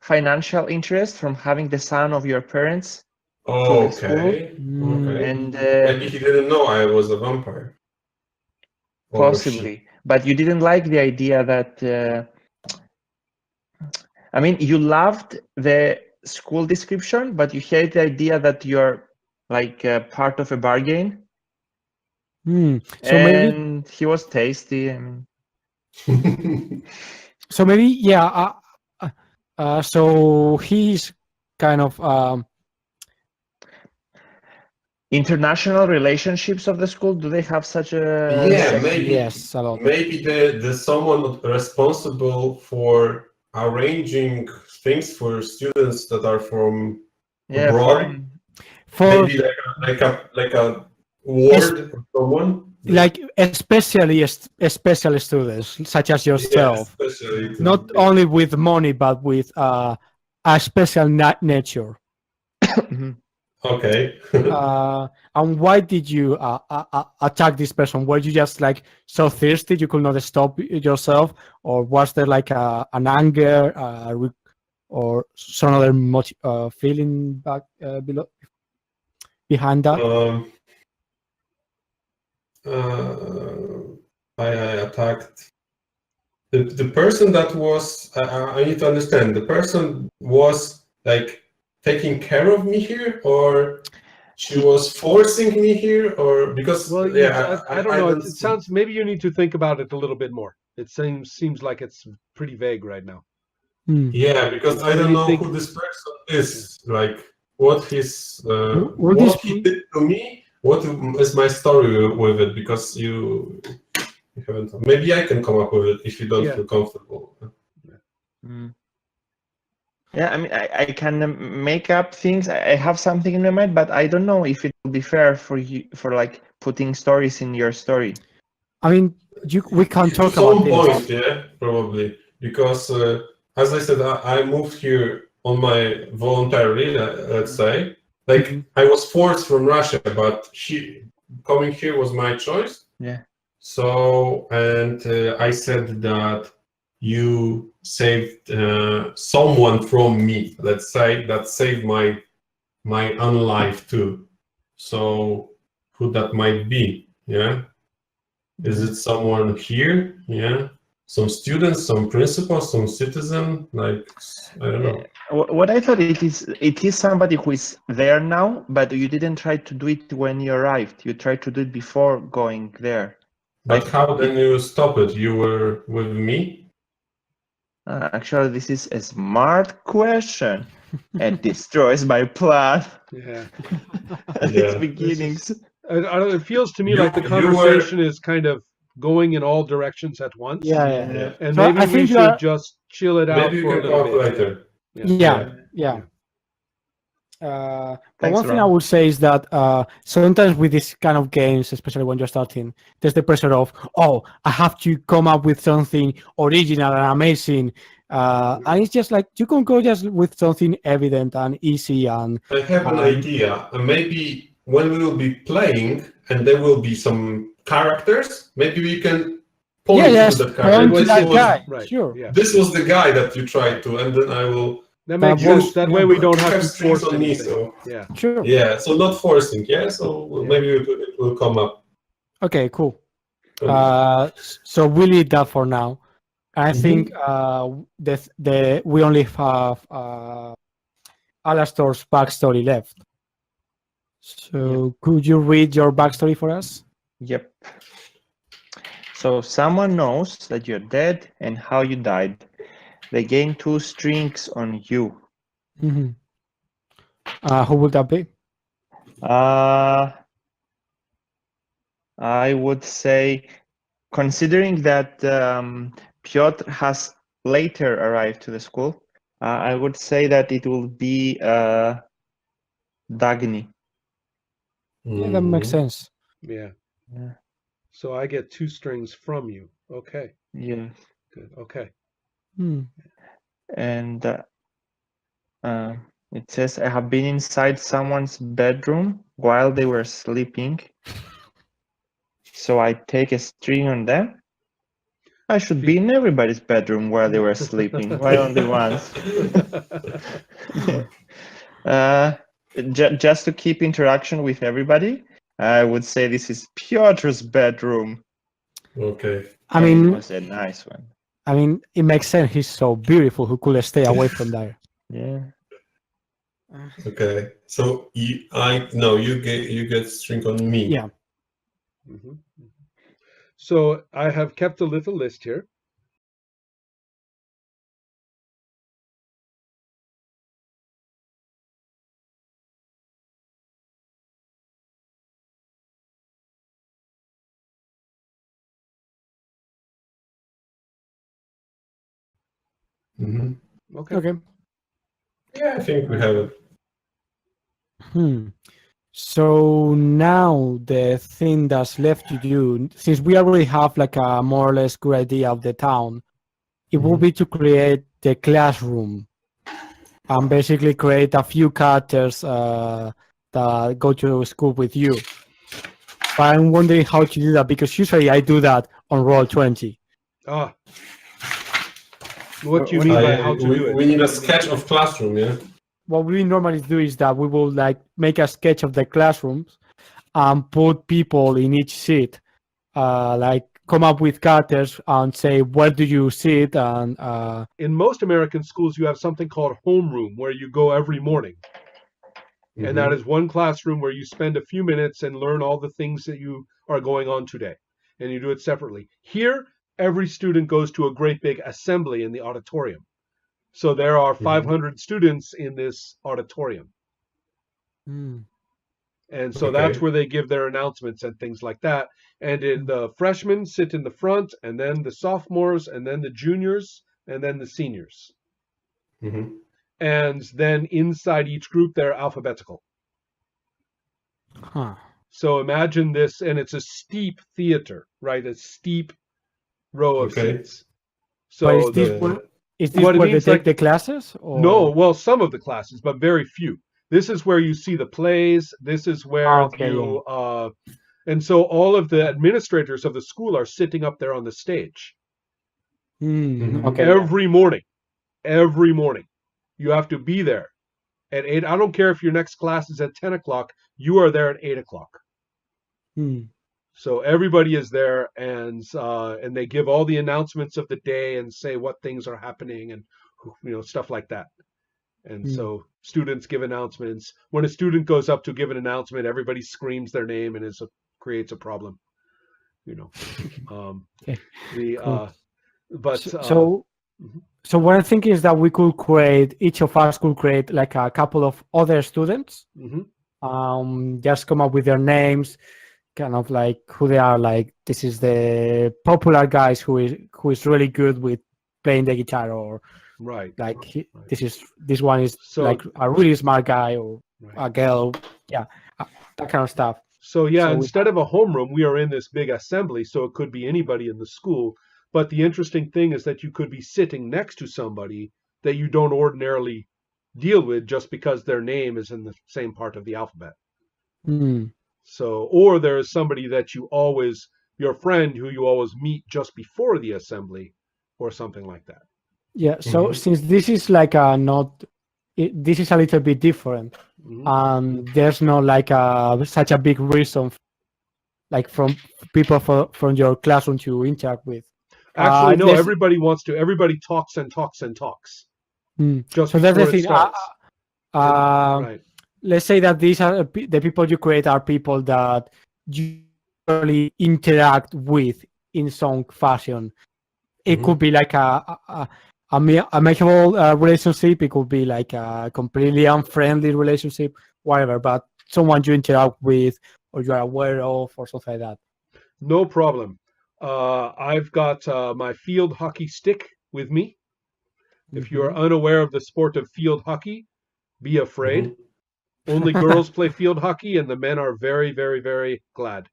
financial interest from having the son of your parents to the school, Okay. Okay. and Maybe he didn't know I was a vampire. Or she. possibly. But you didn't like the idea that. I mean, you loved the school description, but you hate the idea that you're like part of a bargain. So maybe And he was tasty. I mean, so maybe yeah. So he's kind of international relationships of the school, do they have such a Yeah, section? maybe yes, a lot. maybe the someone responsible for arranging things for students that are from Yeah, abroad. For Maybe like a ward or someone. like especially special students such as Yeah, yourself, especially not only with money but with a special nature. Okay. And why did you attack this person? Were you just like so thirsty you could not stop yourself, or was there like an anger or some other feeling back behind that? uh, I attacked The person that was, I need to understand, the person was like taking care of me here, or she was forcing me here, or because, Well, yeah, I don't I know. don't It see. sounds, maybe you need to think about it a little bit more. It seems like it's pretty vague right now. Hmm. Yeah, because I don't Maybe know think. who this person Yeah. is, like what Will this what he be? did to me, what is my story with it, because you haven't. Maybe I can come up with it if you don't Yeah. feel comfortable. Mm. Yeah, I mean, I can make up things. I have something in my mind, but I don't know if it will be fair for you for like putting stories in your story. I mean, we can To talk about some this. point, yeah, probably, because as I said, I moved here on my voluntarily, let's say. Like Mhm. I was forced from Russia, but coming here was my choice. Yeah. So, and I said that you saved someone from me, let's say, that saved my own life too. So, who that might be? Yeah. Is it someone here? Yeah. Some students, some principal, some citizen? Like, I don't know. What I thought it is somebody who is there now, but you didn't try to do it when you arrived. You tried to do it before going there. But Like how then you stop it? You were with me? actually, this is a smart question. It destroys my plan Yeah. at its Yeah. beginnings. I don't, it feels to me You like the you were conversation is kind of going in all directions at once. Yeah, yeah. yeah. And So maybe I we think you should are. just chill it out Maybe you for a can little talk bit. later. Yeah. Yeah, Yeah. But Thanks, one thing I Ron. would say is that sometimes with this kind of games, especially when you're starting, there's the pressure of, oh, I have to come up with something original and amazing. And it's just like you can go just with something evident and easy and I have an idea. Maybe when we will be playing and there will be some characters, maybe we can yeah, point to just that character. point to What's that this? guy. Right. Sure, Yeah. This was the guy that you tried to, and then I will. That that makes works. sense. That way Yeah, we don't You have have to strings force on me, anything. so Yeah. sure. yeah. So not forcing, yeah. So Yeah. maybe it will come up. Okay, cool. Um, So we'll leave that for now. I think mhm. we only have Alastor's backstory left. So could you read your backstory for us? Yep. So someone knows that you're dead and how you died. They gain 2 strings on you. Mm-hmm. Who would that be? I would say, considering that Piotr has later arrived to the school, I would say that it will be Dagny. Yeah, that makes Mhm. sense. Yeah. Yeah. So I get 2 strings from you. Okay. Yeah. Good. Okay. Hmm. And it says, I have been inside someone's bedroom while they were sleeping. So I take a string on them. I should be in everybody's bedroom while they were sleeping. Why only once? Just to keep interaction with everybody, I would say this is Piotr's bedroom. Okay. I And it mean, was a nice one. it makes sense. He's so beautiful. Who could stay away from there? Yeah. Okay. So you get string on me. Yeah. Mhm. So I have kept a little list here. Mhm. Okay. Okay. Yeah, I think we have it. Hmm. So now the thing that's left to do, since we already have like a more or less good idea of the town, it will Mhm. be to create the classroom and basically create a few characters that go to school with you. But I'm wondering how to do that because usually I do that on Roll20. Ah, what do you What mean do you by mean? how to do it? We need a sketch of classroom, yeah. What we normally do is that we will like make a sketch of the classrooms and put people in each seat, like come up with characters and say where do you sit and In most American schools, you have something called homeroom, where you go every morning. And that Mhm. is one classroom where you spend a few minutes and learn all the things that you are going on today. And you do it separately. Here, every student goes to a great big assembly in the auditorium. So there are Mhm. 500 students in this auditorium. mm, And so that's Okay. where they give their announcements and things like that. And the freshmen sit in the front, and then the sophomores, and then the juniors, and then the seniors. Mhm. And then inside each group, they're alphabetical. huh. So imagine this, and it's a steep theater, right? A steep row of Okay. seats. But So is this what it where they means, take like, the classes no, or well, some of the classes, but very few. This is where you see the plays. This is where okay, yeah. and so all of the administrators of the school are sitting up there on the stage Mhm. Okay, yeah. every morning. Every morning, you have to be there at 8. I don't care if your next class is at 10 o'clock. You are there at 8 o'clock. Mm, So everybody is there, and they give all the announcements of the day and say what things are happening, and stuff like that. And mm. so students give announcements. When a student goes up to give an announcement, everybody screams their name, and creates a problem. You know, um, Okay, the cool. but So, so mhm, so what I'm thinking is that we could create, each of us could create like a couple of other students, mhm, just come up with their names, kind of like who they are. Like this is the popular guys who is really good with playing the guitar, or right, like right. this one is like So a really smart guy or right. a girl, yeah, uh, that kind of stuff. So yeah, So we instead of a homeroom, we are in this big assembly, so it could be anybody in the school. But the interesting thing is that you could be sitting next to somebody that you don't ordinarily deal with just because their name is in the same part of the alphabet. mm, So, or there is somebody that your friend who you always meet just before the assembly, or something like that. yeah. So Mhm. since this is like a not, this is a little bit different, Mhm. and there's not like such a big reason like from people from your classroom to interact with. Actually, no, Let's everybody talks and talks and talks just so that's the before it thing. starts. And right. Let's say that these are the people you create are people that you really interact with in some fashion. It could Mhm. be like a amicable relationship. It could be like a completely unfriendly relationship, whatever. But someone you interact with or you are aware of or something like that. No problem. I've got my field hockey stick with me. If you are Hmm. unaware of the sport of field hockey, be afraid. Mhm. Only girls play field hockey, and the men are very, very, very glad.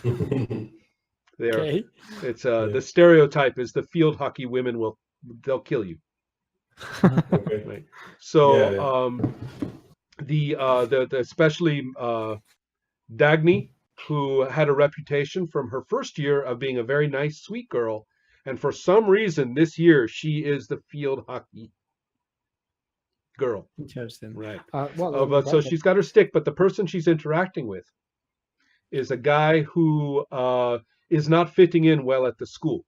They are. Okay. It's Yeah. the stereotype is the field hockey women they'll kill you, Okay. right? Yeah. So Yeah. the especially Dagny, who had a reputation from her first year of being a very nice, sweet girl, and for some reason this year she is the field hockey girl, Interesting. right? Well, let me But so write that. she's got her stick, but the person she's interacting with is a guy who is not fitting in well at the school.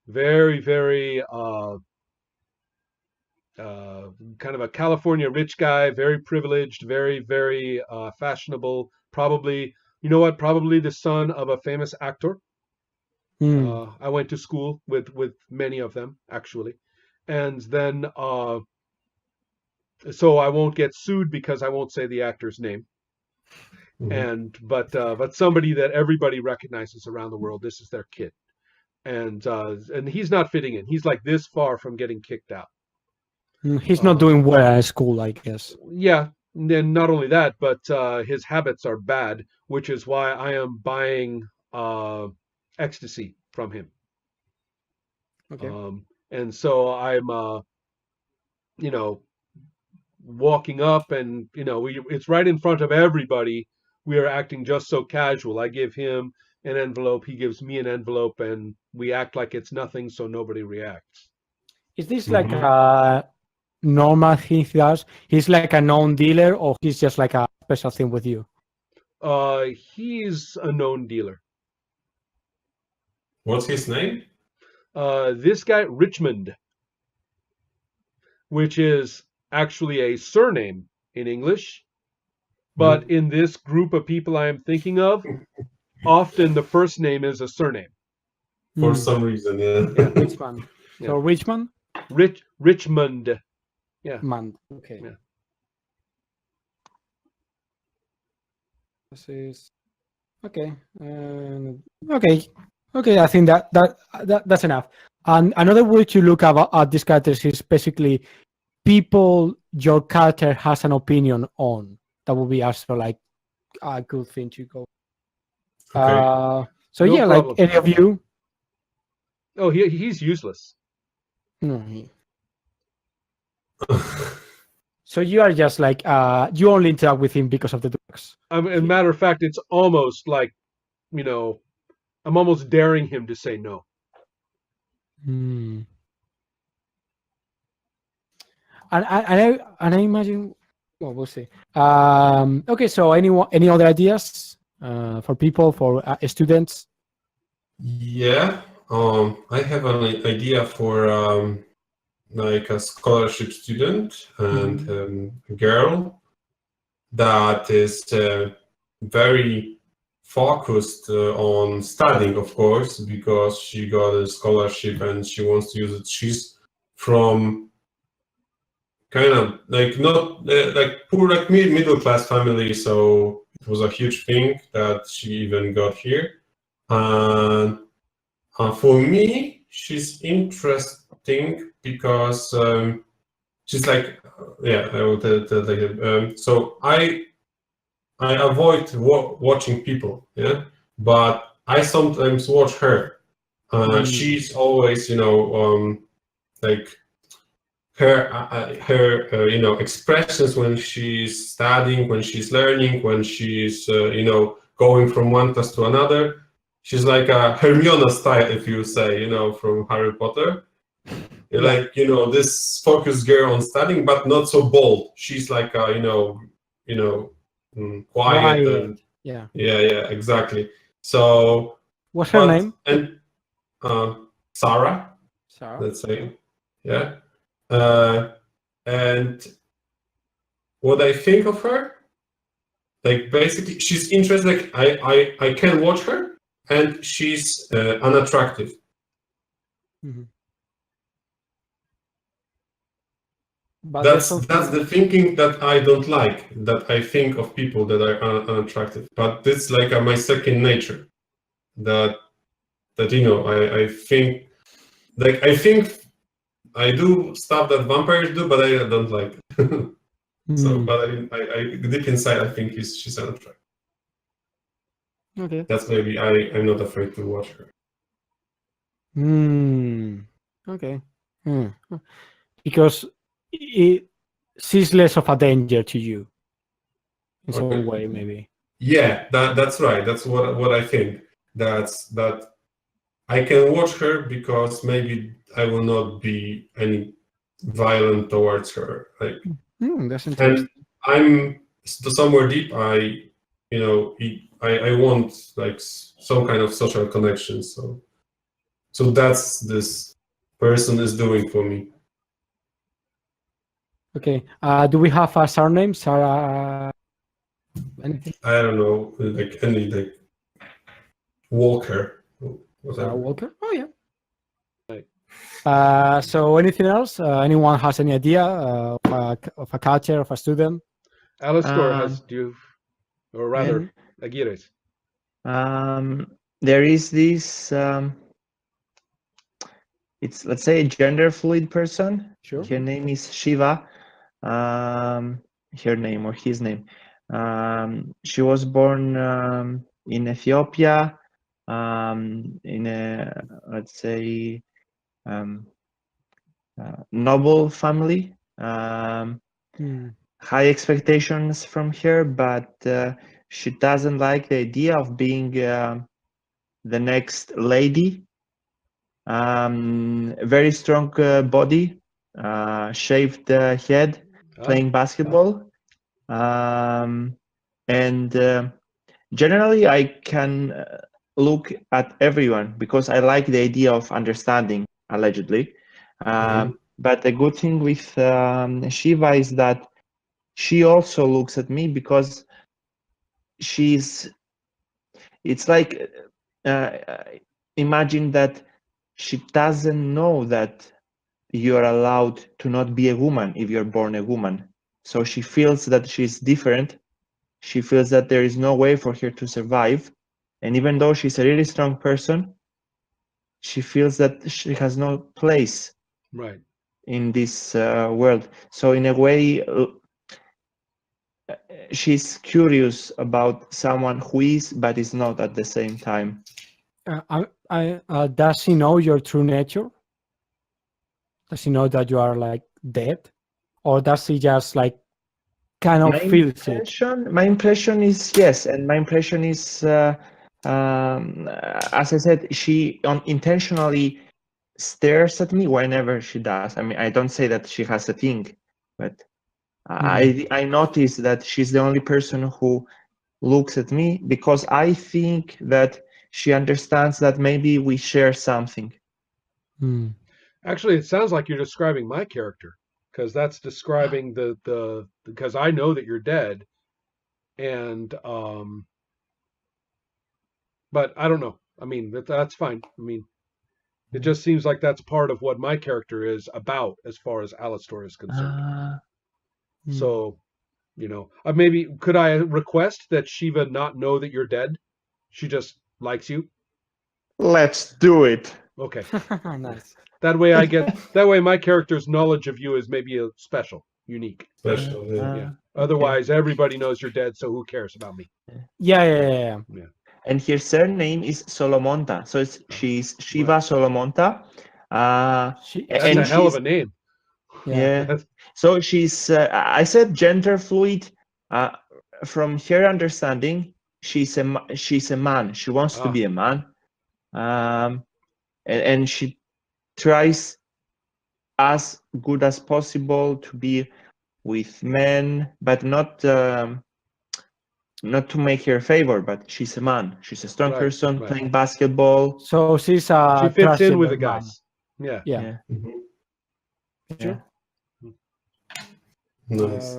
Very, very uh, kind of a California rich guy, very privileged, very, very fashionable. Probably, you know what? Probably the son of a famous actor. Hmm. I went to school with many of them actually, and then so I won't get sued because I won't say the actor's name. Mhm. But somebody that everybody recognizes around the world. This is their kid, and he's not fitting in. He's like this far from getting kicked out. He's not Uh, doing well at school, I guess. yeah. And then not only that, but his habits are bad, which is why I am buying ecstasy from him. Okay. And so I'm, you know, walking up, and it's right in front of everybody. We are acting just so casual. I give him an envelope, he gives me an envelope, and we act like it's nothing, so nobody reacts. Is this like Mhm. a normal thing he does? He's like a known dealer, or he's just like a special thing with you? He's a known dealer. What's his name? This guy, Richmond, which is actually a surname in English, but Hmm? in this group of people I am thinking of, often the first name is a surname. For Hmm. some reason, yeah. Yeah. Richmond. So Yeah. Richmond, Richmond. Yeah. man. Okay. Yeah. This is okay. Okay. Okay. I think that's enough. And another way to look at these characters is basically people your character has an opinion on. That would be also like a good thing to go. Okay. So No yeah, like problem. any of you. Oh, he's useless. No. So you are just like you only interact with him because of the drugs. As a matter of fact, it's almost like, I'm almost daring him to say no. Hmm. And I imagine. Well, we'll see. Okay, so any other ideas for people for students? Yeah. I have an idea for like a scholarship student and a girl that is very focused on studying, of course, because she got a scholarship and she wants to use it. She's from kind of like not like poor, like middle class family, so it was a huge thing that she even got here. And for me, she's interesting because she's like, yeah, I will tell you. So I avoid watching people, yeah, but I sometimes watch her. She's always, like her expressions when she's studying, when she's learning, when she's going from one class to another. She's like a Hermione style, if you say, from Harry Potter. Yeah. Like, this focused girl on studying, but not so bold. She's like a, quiet Quiet. and Yeah. yeah, exactly. So, What's her but name? and Sarah, Sarah. let's say, yeah. Uh, and what I think of her, like basically, she's interesting. Like I can watch her, and she's unattractive. Mm-hmm. But there's That's something. the thinking that I don't like. That I think of people that are unattractive. But it's like my second nature. That I think like I think I do stuff that vampires do, but I don't like it. So, but I deep inside, I think she's unattractive. Okay. That's maybe I'm not afraid to watch her. Okay. Because she's less of a danger to you in some way, maybe. Yeah, that's right. That's what I think. That I can watch her because maybe I will not be any violent towards her. Like, That's interesting. and I'm somewhere deep. I want like some kind of social connection. So that's this person is doing for me. Okay. Do we have a surname? Sarah? Anything? I don't know, like any like Walker, Sarah whatever. Walker? Oh yeah. Right. So anything else? Anyone has any idea of a culture of a student? Alistor Um, or yeah. rather, Aguirres. There is this. It's, let's say, a gender fluid person. Sure. Her name is Shiva. Her name or his name. She was born in Ethiopia, in a, let's say, noble family. High expectations from her, but she doesn't like the idea of being the next lady. Very strong body, shaved head, playing basketball. And generally, I can look at everyone because I like the idea of understanding, allegedly. But the good thing with Shiva is that she also looks at me because it's like, uh, imagine that she doesn't know that you're allowed to not be a woman if you're born a woman. So she feels that she's different. She feels that there is no way for her to survive. And even though she's a really strong person, she feels that she has no place Right. in this world. So in a way, she's curious about someone who is but is not at the same time. Does she know your true nature? Does she know that you are like dead, or does she just like kind of feels it? My impression is yes, and my impression is, as I said, she intentionally stares at me whenever she does. I mean, I don't say that she has a thing, but I notice that she's the only person who looks at me because I think that she understands that maybe we share something. Actually, it sounds like you're describing my character, because that's describing the because I know that you're dead, and but I don't know. I mean, that's fine. I mean, it just seems like that's part of what my character is about as far as Alistor is concerned. So, maybe could I request that Shiva not know that you're dead? She just likes you. Let's do it. Okay. Nice. That way my character's knowledge of you is maybe a special, unique. Special. Yeah. Yeah. Otherwise, everybody knows you're dead, so who cares about me? Yeah. And her surname is Solomonta, so she's Shiva Solomonta. That's And a hell of a name. Yeah. So she's. I said gender fluid. From her understanding, she's a man. She wants to be a man, and she tries as good as possible to be with men, but not to make her favor. But she's a man. She's a strong person playing basketball. So she's a she fits in with the transgender guys. man. Yeah. Sure. Nice.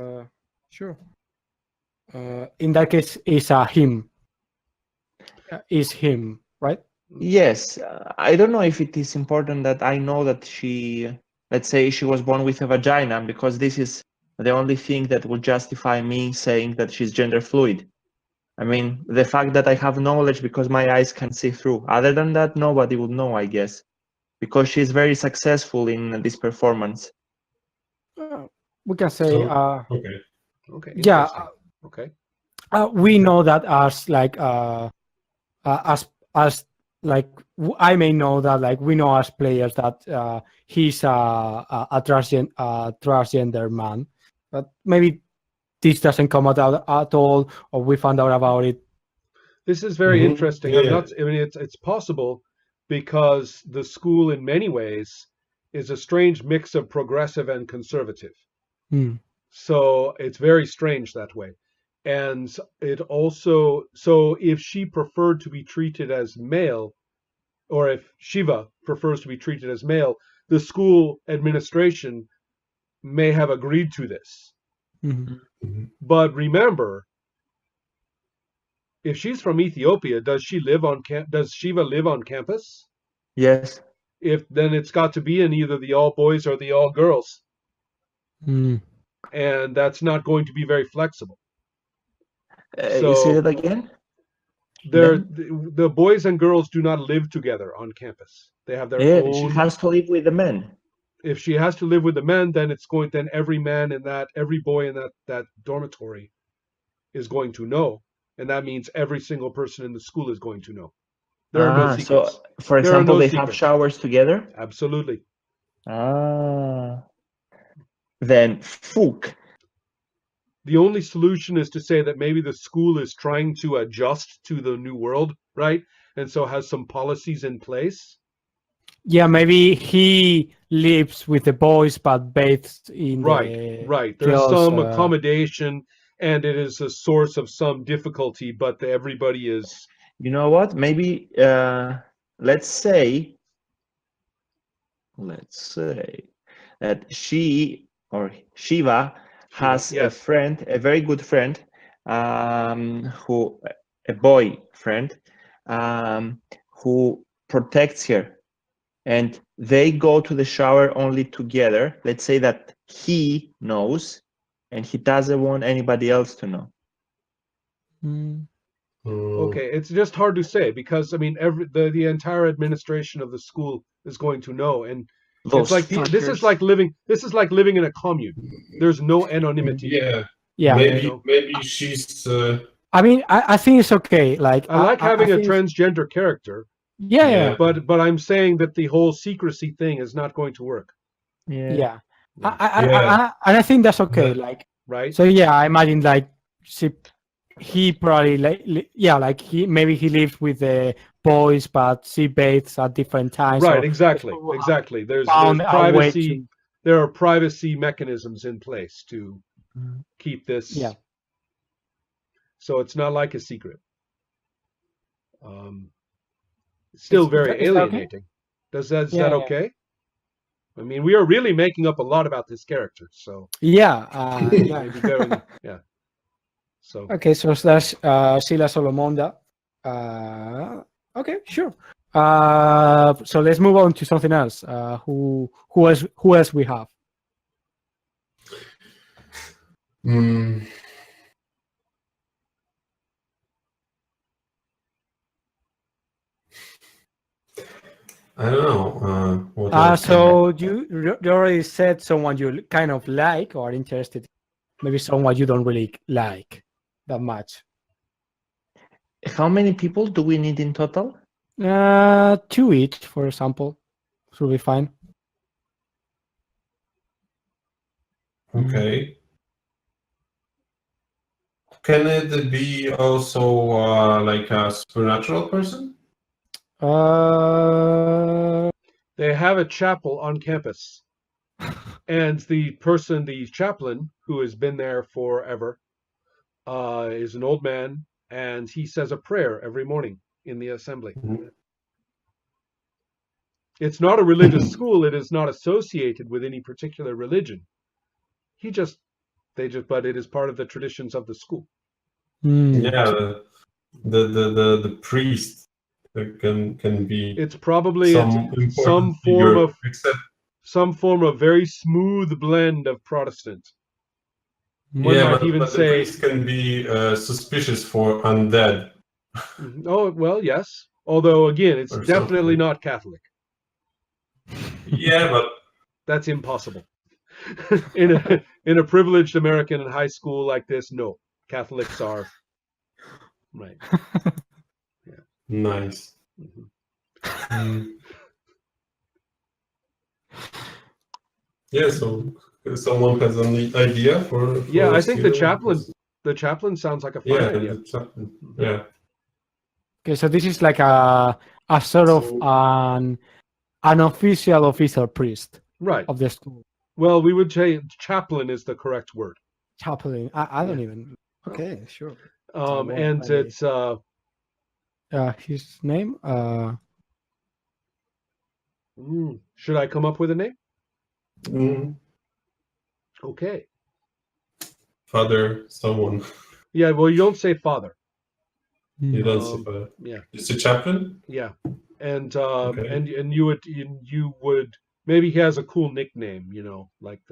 Sure. In that case, it's him. Is him, right? Yes. I don't know if it is important that I know that she, let's say, she was born with a vagina, because this is the only thing that would justify me saying that she's gender fluid. I mean, the fact that I have knowledge because my eyes can see through. Other than that, nobody would know, I guess, because she's very successful in this performance. We can say, Okay. Yeah. Okay. We know that as like as like I may know that like we know as players that he's a transgender man, but maybe this doesn't come out at all, or we found out about it. This is very interesting. I mean, it's possible because the school, in many ways, is a strange mix of progressive and conservative. So it's very strange that way. And it also, so if she preferred to be treated as male, or if Shiva prefers to be treated as male, the school administration may have agreed to this. But remember, if she's from Ethiopia, does Shiva live on campus? Yes. If then it's got to be in either the all boys or the all girls. And that's not going to be very flexible. Say that again? The boys and girls do not live together on campus. They have their own. She has to live with the men. If she has to live with the men, then every boy in that dormitory is going to know. And that means every single person in the school is going to know. There are no secrets. So, for example, they have showers together? Absolutely. Then, fuck. The only solution is to say that maybe the school is trying to adjust to the new world, right? And so has some policies in place. Yeah, maybe he lives with the boys but bathes in the right. There's girls, some accommodation, and it is a source of some difficulty, but everybody is You know what? Maybe let's say that she or Shiva has a Yes. friend, a very good friend, who a boy friend, who protects her, and they go to the shower only together. Let's say that he knows, and he doesn't want anybody else to know. Mm. Okay, it's just hard to say because I mean the entire administration of the school is going to know, and it's Those like this is fuckers. like living in a commune. There's no anonymity. Yeah, Yeah. You know? maybe she's. I mean, I think it's okay. Like I like I having a think it's- transgender character, yeah, Yeah. but I'm saying that the whole secrecy thing is not going to work, yeah. Yeah. And I think that's okay. Yeah. Like right? so, yeah. I imagine like he probably like maybe he lives with the boys, but she bathes at different times. Right, So exactly, people have exactly. There's found a way privacy. to There are privacy mechanisms in place to keep this. yeah. So it's not like a secret. It's still very Is that okay? alienating. Is that Yeah. okay? I mean, we are really making up a lot about this character, so Yeah. Yeah. maybe going, yeah. So Okay, so that's Sila Solomonda. Okay, sure. So let's move on to something else. Who else we have? Mm, I don't know. What else? So you already said someone you kind of like or interested in. Maybe someone you don't really like that much. How many people do we need in total? 2 each, for example, should be fine. Okay. Can it be also like a supernatural person? they have a chapel on campus, and the chaplain, who has been there forever, is an old man, and he says a prayer every morning in the assembly. Mhm. It's not a religious school. It is not associated with any particular religion. But it is part of the traditions of the school. Yeah, the priest can be It's probably some some important form figure, of except some form of very smooth blend of Protestant. One yeah, might even but the say, priest can be suspicious for undead oh well, yes. Although again, it's or definitely something. not Catholic. Yeah, but That's impossible. in a privileged American high school like this, no, Catholics are right. nice. Mhm. Mm. Yeah, so someone has an idea for Yeah, I think the Steven? chaplain sounds like a fine Yeah, idea. yeah. Okay, so this is like a sort of So an official priest Right. of the school. Well, we would say chaplain is the correct word. Chaplain. I don't Yeah. even. Okay, sure. And it's His name. should I come up with a name? mm, Okay. father, someone. Yeah, well, you don't say father. You don't say Um, father. Yeah, It's a chaplain. yeah. And Okay. and you would maybe he has a cool nickname, like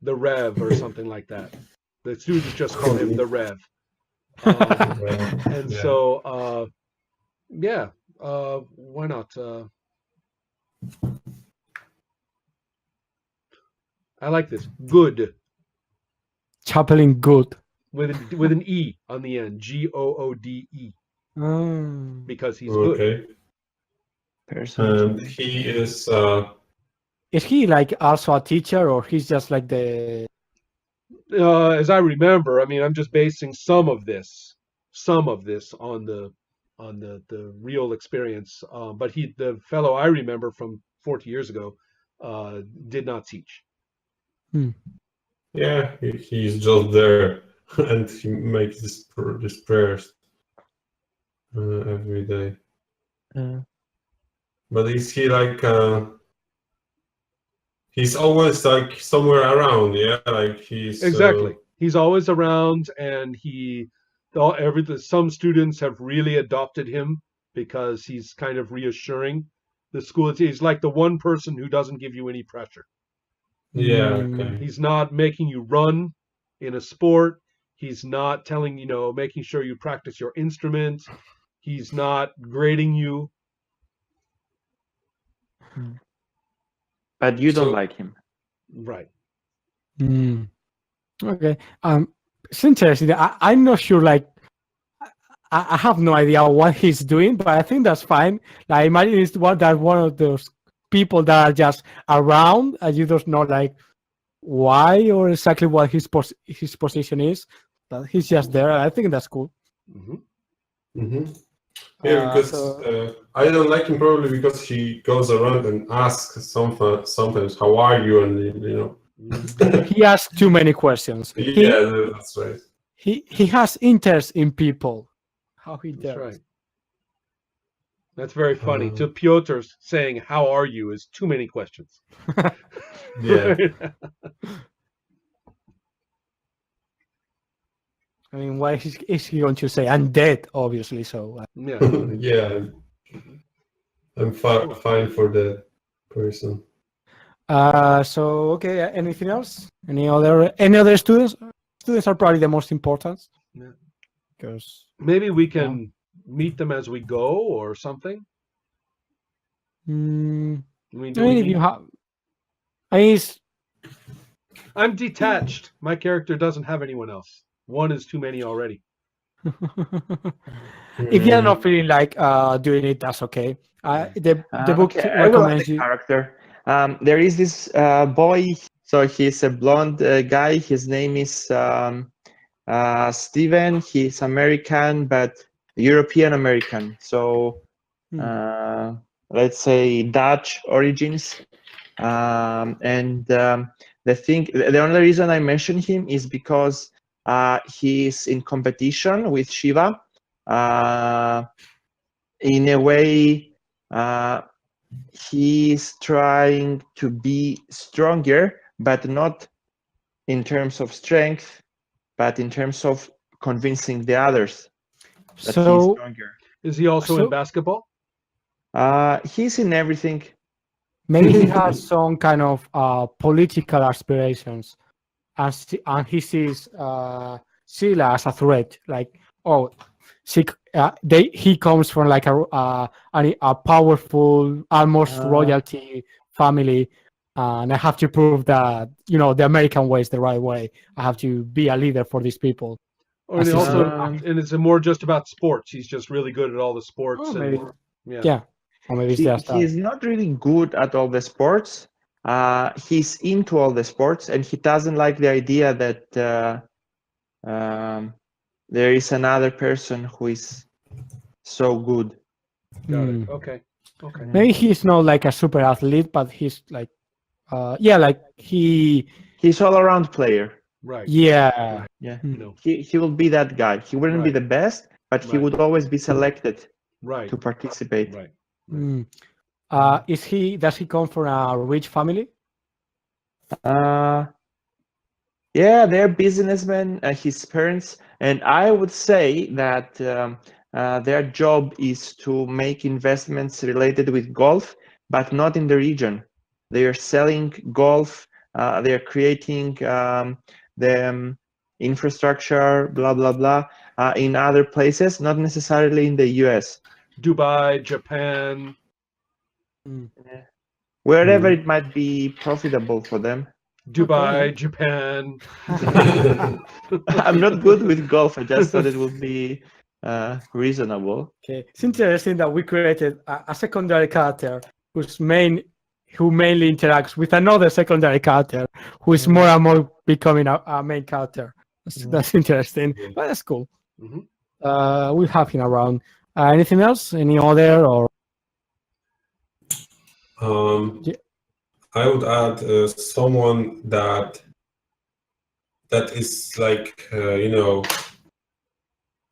the Rev or something like that. The students just call him the Rev. And Yeah. so yeah, why not? I like this. Good Chaplain Good. with an E on the end. Goode, because he's good. Okay. And he is. Is he like also a teacher, or he's just like the? As I remember, I mean, I'm just basing some of this on the real experience. But the fellow I remember from 40 years ago, did not teach. Yeah, he's just there, and he makes this prayers. every day. Uh, But is he like he's always like somewhere around, yeah? Like he's Exactly. He's always around, and some students have really adopted him because he's kind of reassuring the school. He's like the one person who doesn't give you any pressure. yeah, Mm. okay. He's not making you run in a sport. He's not telling, making sure you practice your instrument. He's not grading you. but you don't So like him. Right. Mm. Okay. It's interesting. I'm not sure. Like, I have no idea what he's doing, but I think that's fine. Like, imagine it's one of those people that are just around, and you don't know like why or exactly what his position is. But he's just there. I think that's cool. Hmm. hmm yeah, because So I don't like him probably because he goes around and asks sometimes how are you, and you know. he asks too many questions. Yeah, that's right. He has interest in people. How he That's does. right. That's very funny. Uh, To Piotr saying, "How are you?" is too many questions. yeah. I mean, why is he going to say I'm dead? Obviously, so. Yeah. Yeah, I'm Sure. fine for that person. So okay. Anything else? Any other students? Students are probably the most important Yeah. because. Maybe we Yeah. can meet them as we go or something. Mm, I mean, I do we mean, if you need? have, I mean, I'm detached. My character doesn't have anyone else. One is too many already. if you're not Mm, feeling like doing it, that's okay. The book Okay, I will add a recommends you. character. There is this boy. So he's a blonde guy. His name is Steven. He's American, but European American. So Hmm. let's say Dutch origins. And the only reason I mention him is because he's in competition with Shiva. In a way, he's trying to be stronger, but not in terms of strength, but in terms of convincing the others that he's So, stronger. Is he also in so basketball? He's in everything. maybe he has some kind of political aspirations, and he sees Sila as a threat. Like, oh, he comes from like a powerful, almost Uh, royalty family, and I have to prove that the American way is the right way. I have to be a leader for these people. Or As and he see, also, um, and it's more just about sports. He's just really good at all the sports, oh, and maybe, yeah. yeah, or maybe it's just that. he's not really good at all the sports. He's into all the sports, and he doesn't like the idea that there is another person who is so good. Got it. Hmm. Okay. Okay. Maybe he's not like a super athlete, but he's like, yeah, like He's all around player. Right. yeah. Right. Yeah, Hmm. You know. he will be that guy. He wouldn't be Right. the best, but he Right. would always be selected Right. to participate. Right. Hmm. Does he come from a rich family? Uh, yeah, they're businessmen, his parents, and I would say that their job is to make investments related with golf, but not in the region. They are selling golf. They are creating the infrastructure, blah blah blah, in other places, not necessarily in the US. Dubai, Japan. Hmm. Wherever mm. it might be profitable for them. Okay. Dubai, Japan. I'm not good with golf. I just thought it would be reasonable. Okay, it's interesting that we created a secondary character who mainly interacts with another secondary character who is more and more becoming a main character. That's interesting, Yeah. but that's cool. Mhm. We have him around. Anything else? Any other or Um, yeah. I would add someone that is like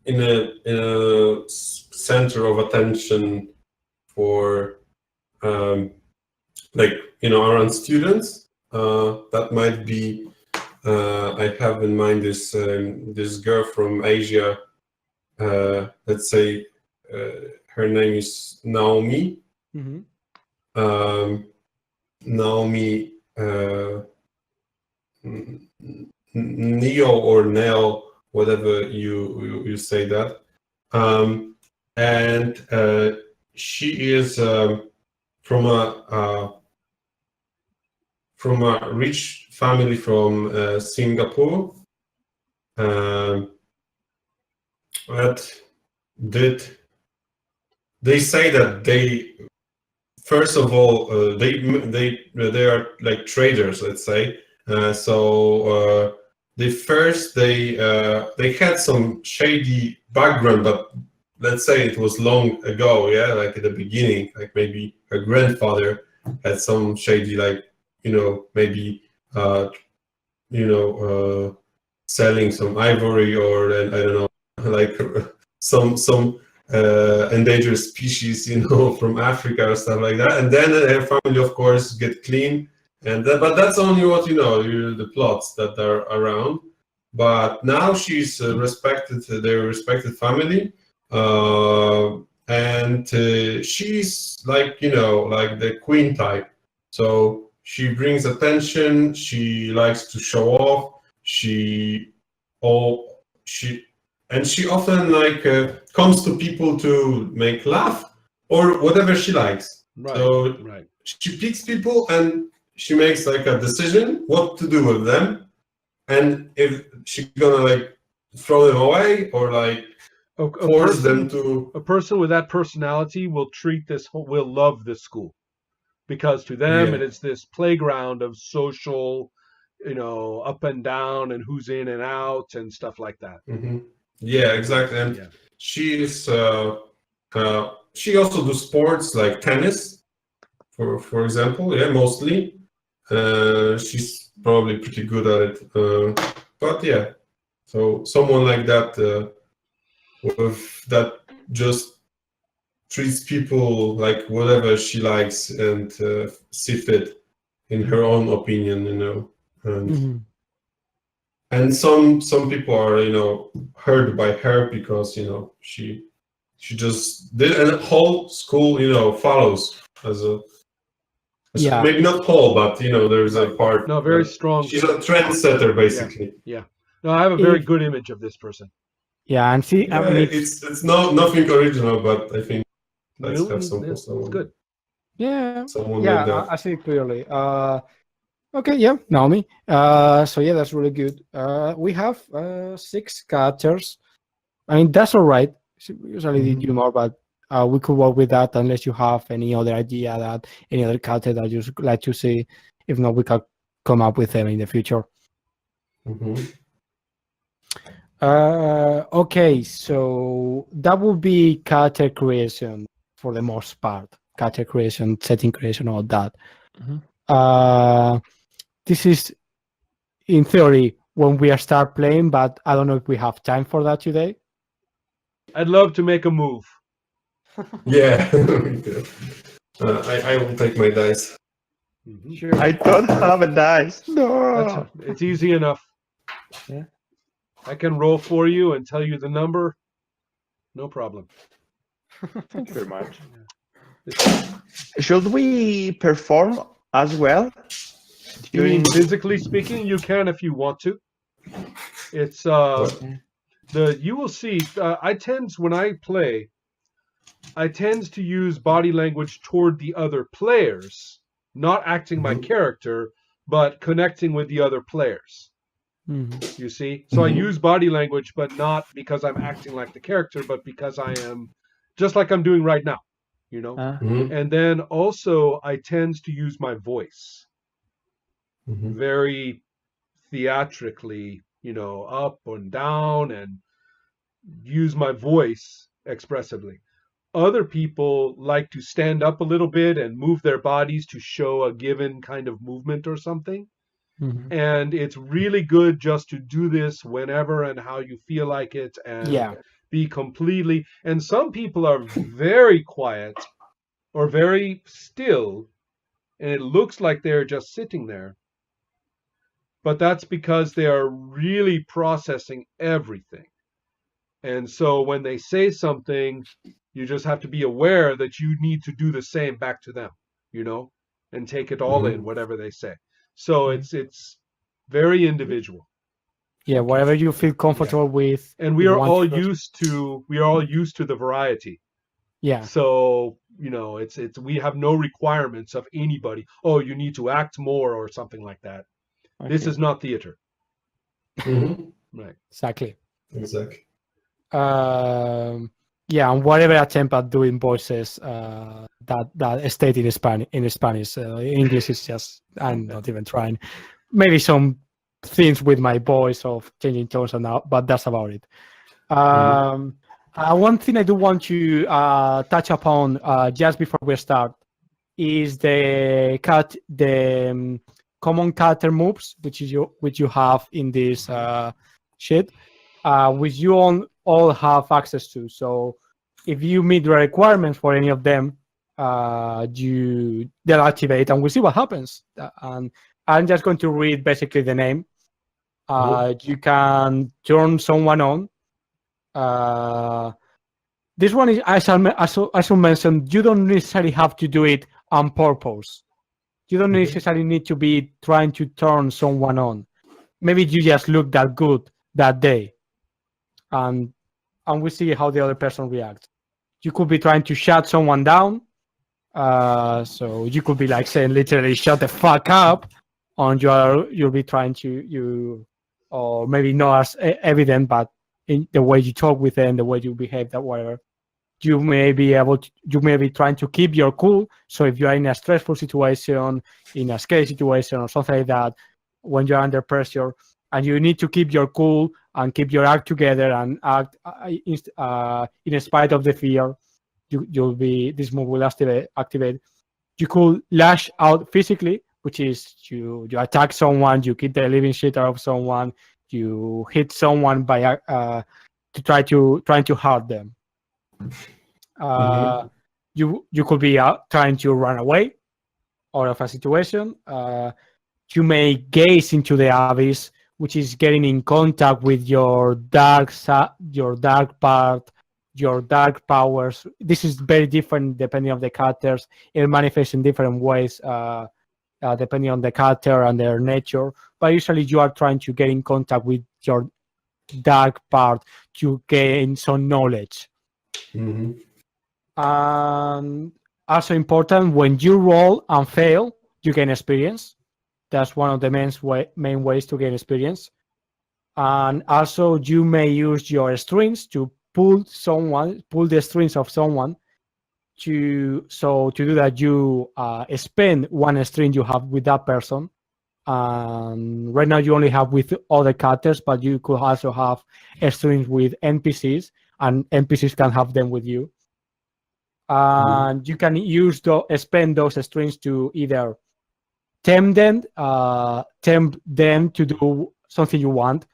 in a center of attention for like around students. That might be. I have in mind this girl from Asia. Let's say her name is Naomi. Mm-hmm. Naomi Neo or Nell, whatever you say that. And she is from a rich family from Singapore. That did they say that they first of all they are like traders, let's say. So they had some shady background, but let's say it was long ago, yeah, like at the beginning, like maybe her grandfather had some shady, like maybe selling some ivory, or I don't know, like some endangered species, from Africa or stuff like that. And then her family, of course, get clean. But that's only what the plots that are around. But now she's respected, their respected family, and she's like like the queen type. So she brings attention. She likes to show off. She all she and she often like comes to people to make laugh or whatever she likes. Right. So Right. she picks people and she makes like a decision what to do with them, and if she's gonna like throw them away or like force them to. A person with that personality will will love this school, because to them it Yeah. is this playground of social, up and down and who's in and out and stuff like that. Hmm. Yeah, exactly. And Yeah. she is she also do sports like tennis, for example. Yeah, mostly. She's probably pretty good at it. But yeah, so someone like that, with that just treats people like whatever she likes and see fit in her own opinion, and Mm-hmm. and some people are hurt by her because she just did, and the whole school follows as a Yeah. maybe not whole, but there's a Right. part No, very that strong. she's a trendsetter basically. Yeah. No, I have a very If, good image of this person. yeah, and see, I Yeah, mean, it's nothing original, but I think let's have It's someone good. yeah, like yeah, that. I see it clearly. Okay, yeah, Naomi. So yeah, that's really good. We have 6 characters. I mean, that's all right. Usually they Mhm. do more, but we could work with that unless you have any other idea, that any other character that you'd like to see. If not, we can come up with them in the future. Mhm. Okay, so that would be character creation for the most part. Character creation, setting creation, all that. Mhm. This is, in theory, when we start playing, but I don't know if we have time for that today. I'd love to make a move. Yeah. I will take my dice. Mhm. Sure. I don't have a dice. No. It's easy enough. Yeah. I can roll for you and tell you the number. No problem. Thank you very much. It's- Should we perform as well? You mean During physically speaking? You can if you want to. It's What? you will see. When I play, I tend to use body language toward the other players, not acting my Mhm. character, but connecting with the other players. Mhm. You see? So I Mhm. use body language, but not because I'm acting like the character, but because I am just like I'm doing right now, you know? Mhm. And then also I tend to use my voice Mhm. very theatrically, up and down, and use my voice expressively. Other people like to stand up a little bit and move their bodies to show a given kind of movement or something. Mhm. And it's really good just to do this whenever and how you feel like it, and Yeah. be completely. And some people are very quiet or very still, and it looks like they're just sitting there. But that's because they are really processing everything. And so when they say something, you just have to be aware that you need to do the same back to them, you know, and take it all in, Mhm. whatever they say. So it's very individual. Yeah, whatever you feel comfortable with. And If one person- we are all used to the variety. Yeah. So, you know, it's we have no requirements of anybody. Oh, you need to act more or something like that. This Okay. is not theater. Mhm. Right. Exactly. Exactly. Yeah, and whatever attempt at doing voices that state in Spanish. English is just I'm not even trying. Maybe some things with my voice of changing tones and that, but that's about it. One thing I do want to touch upon just before we start is the common character moves, which you have in this sheet, which you all have access to. So if you meet the requirements for any of them, they'll activate, and we'll see what happens. And I'm just going to read basically the name. You can turn someone on. This one is, as I mentioned, you don't necessarily have to do it on purpose. You don't necessarily need to be trying to turn someone on. Maybe you just look that good that day, and we see how the other person reacts. You could be trying to shut someone down. So you could be like saying literally "shut the fuck up," and you'll be trying to or maybe not as evident, but in the way you talk with them, the way you behave, that whatever. You may be trying to keep your cool. So if you are in a stressful situation, in a scary situation, or something like that, when you're under pressure, and you need to keep your cool and keep your act together and act in spite of the fear, you'll be this move will activate. You could lash out physically, which is you attack someone, you kick the living shit out of someone, you hit someone by to trying to hurt them. You could be trying to run away out of a situation. You may gaze into the abyss, which is getting in contact with your your dark part, your dark powers. This is very different depending on the characters. It manifests in different ways depending on the character and their nature. But usually, you are trying to get in contact with your dark part to gain some knowledge. And also important, when you roll and fail, you gain experience. That's one of the main ways to gain experience. And also, you may use your strings to pull the strings of someone. To do that, you spend one string you have with that person. Right now, you only have with other characters, but you could also have strings with NPCs, and NPCs can have them with you. And you can spend those strings to either tempt them to do something you want.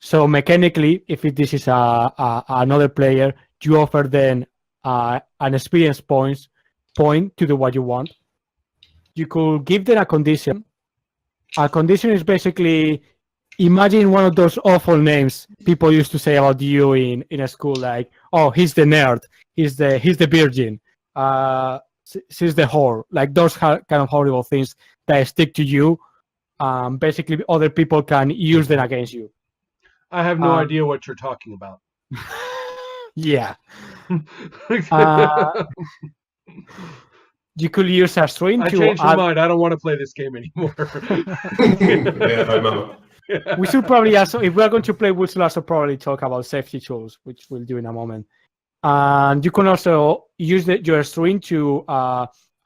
So mechanically, if this is another player, you offer them an experience point to do what you want. You could give them a condition. A condition is basically, imagine one of those awful names people used to say about you in a school, like, oh, he's the nerd, he's the virgin, she's the whore, like those kind of horrible things that stick to you. Basically, other people can use them against you. I have no idea what you're talking about. Yeah. You could use a string I to changed my add. mind. I don't want to play this game anymore. Yeah, I'm out. We should probably also, if we're going to play, we should also probably talk about safety tools, which we'll do in a moment. And you can also use your string to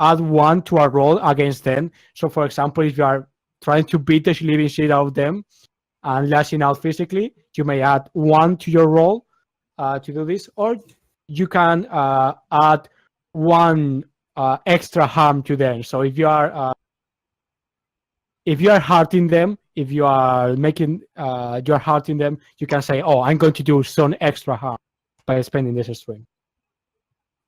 add one to a roll against them. So, for example, if you are trying to beat the living shit out of them and lashing out physically, you may add one to your roll to do this, or you can add one extra harm to them. So if you are hurting them, if you are making you're hurting them, you can say, "Oh, I'm going to do some extra harm." by spending this stream.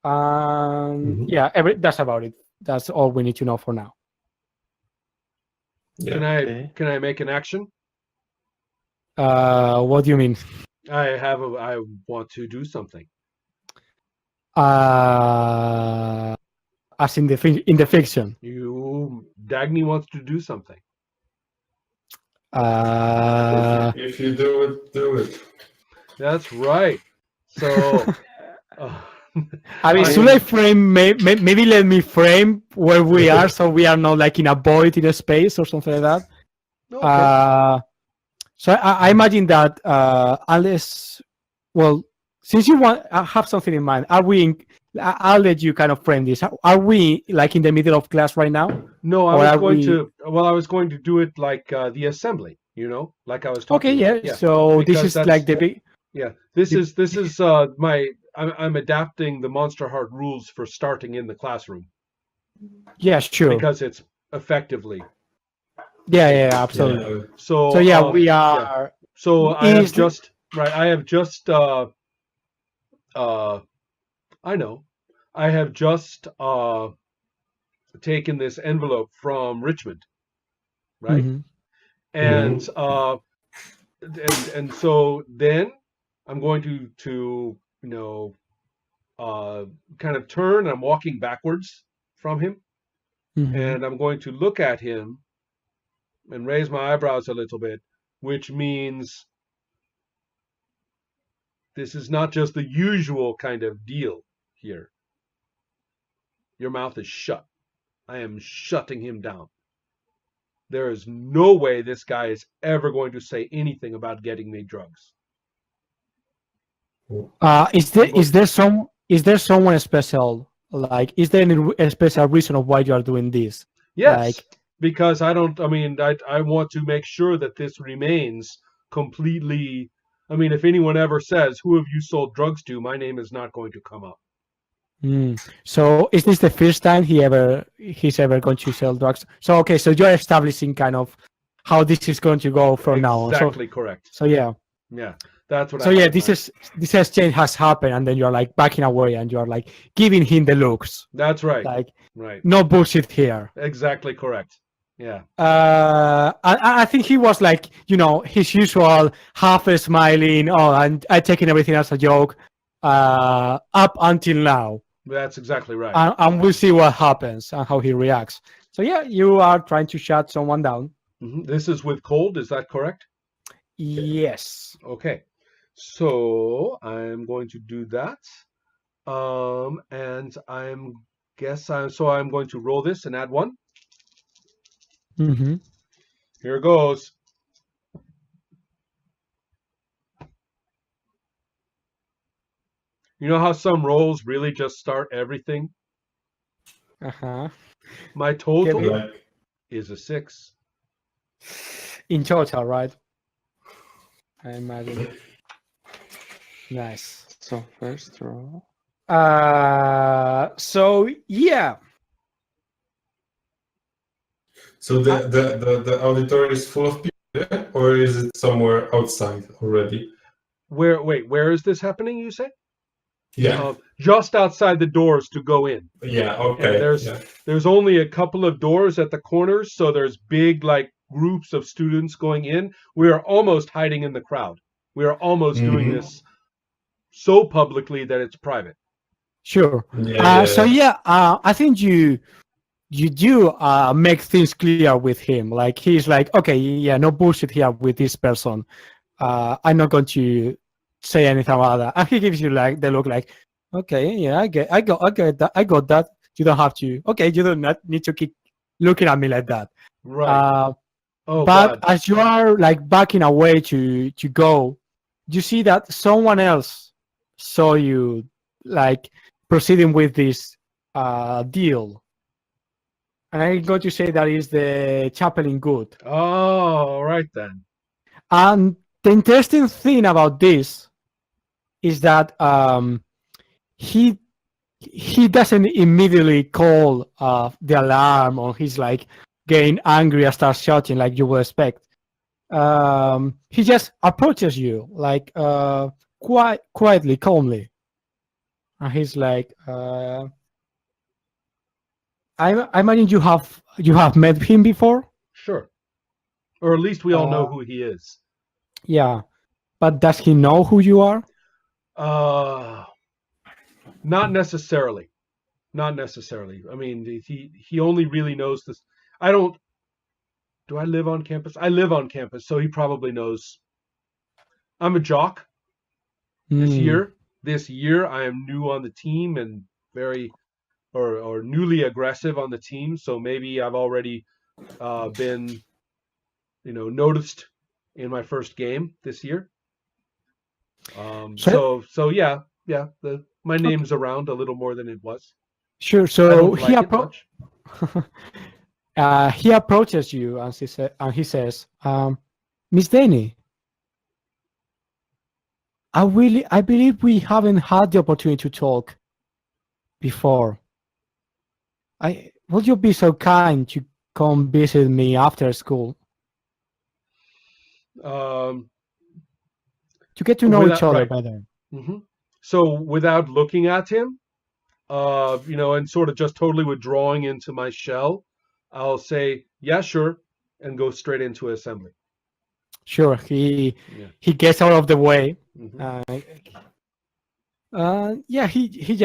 Mhm. Yeah, that's about it. That's all we need to know for now. Yeah. Okay. Can I make an action? What do you mean? I want to do something. As in the fiction. Dagny wants to do something. If you do it, do it. That's right. So, I mean, should I frame? Maybe let me frame where we are, so we are not like in a void in a space or something like that. okay. So I imagine that unless, well, since you want have something in mind, are we? I'll let you kind of frame this. Are we like in the middle of class right now? No, I Or was are going we- to. Well, I was going to do it like the assembly. Like I was talking. Okay, about. yeah. So this because is that's- like the big. Yeah, this is my. I'm adapting the Monsterheart rules for starting in the classroom Yeah, sure. because it's effectively. Yeah, absolutely. Yeah. So. So yeah, we yeah. are. So I have Is- just right. I have just. I know. I have just taken this envelope from Richmond, right? Mhm. And and so then I'm going to kind of turn. I'm walking backwards from him, Mhm. and I'm going to look at him and raise my eyebrows a little bit, which means this is not just the usual kind of deal here. Your mouth is shut. I am shutting him down. There is no way this guy is ever going to say anything about getting me drugs. Is there someone special? Like, is there a special reason of why you are doing this? Yes, Like, because I want to make sure that this remains completely. I mean, if anyone ever says, "Who have you sold drugs to?" my name is not going to come up. So is this the first time he's ever going to sell drugs? So okay, so you're establishing kind of how this is going to go from now on. Exactly correct. So yeah. Yeah, that's what. So yeah, this exchange has happened, and then you're like backing away, and you're like giving him the looks. That's right. Like, right. No bullshit here. Exactly correct. Yeah. I think he was like, his usual half smiling. Oh, and I taking everything as a joke. Up until now. That's exactly right. And we'll see what happens and how he reacts. So yeah, you are trying to shut someone down. This is with cold. Is that correct? Yes. Okay. So I'm going to do that. And I'm going to roll this and add 1. Mm-hmm. Here it goes. You know how some rolls really just start everything? Uh-huh. My total Like, is a 6. In total, right? I imagine. Nice. So first row. So yeah. so the auditorium is full of people, yeah? Or is it somewhere outside already? Where is this happening, you say? Yeah. Just outside the doors to go in. Yeah. Okay. And there's only a couple of doors at the corners, so there's big like groups of students going in. We are almost hiding in the crowd. We are almost doing this so publicly that it's private. Sure. Yeah. So yeah, I think you do make things clear with him. Like he's like, okay, yeah, no bullshit here with this person. I'm not going to say anything about that. And he gives you like the look like, okay, yeah, I get that. I got that. You don't have to. Okay, you do not need to keep looking at me like that. Right. But God. as you are like backing away to go, you see that someone else saw you like proceeding with this deal. And I'm going to say that is the Chaplain Good. Oh, all right then. And the interesting thing about this is that he doesn't immediately call the alarm, or he's like getting angry and starts shouting like you would expect. He just approaches you like, quite quietly, calmly, and he's like, I imagine you have met him before. Sure. Or at least we all know Uh, who he is. yeah, but does he know who you are? Uh, Not necessarily. Not necessarily. I mean, he only really knows this. I don't. Do I live on campus? I live on campus, so he probably knows. I'm a jock this Hmm. year. This year, I am new on the team and very or newly aggressive on the team. So maybe I've already been noticed in my first game this year. So Yeah. My okay, name's around a little more than it was. sure. I So don't like it much. he approaches you and he says, Miss Danny, I believe we haven't had the opportunity to talk before. Would you be so kind to come visit me after school Um, to get to know each without other right. better? hmm So without looking at him, and sort of just totally withdrawing into my shell, I'll say, yeah, sure, and go straight into assembly. Sure, he Yeah. he gets out of the way. hmm Uh, yeah, he's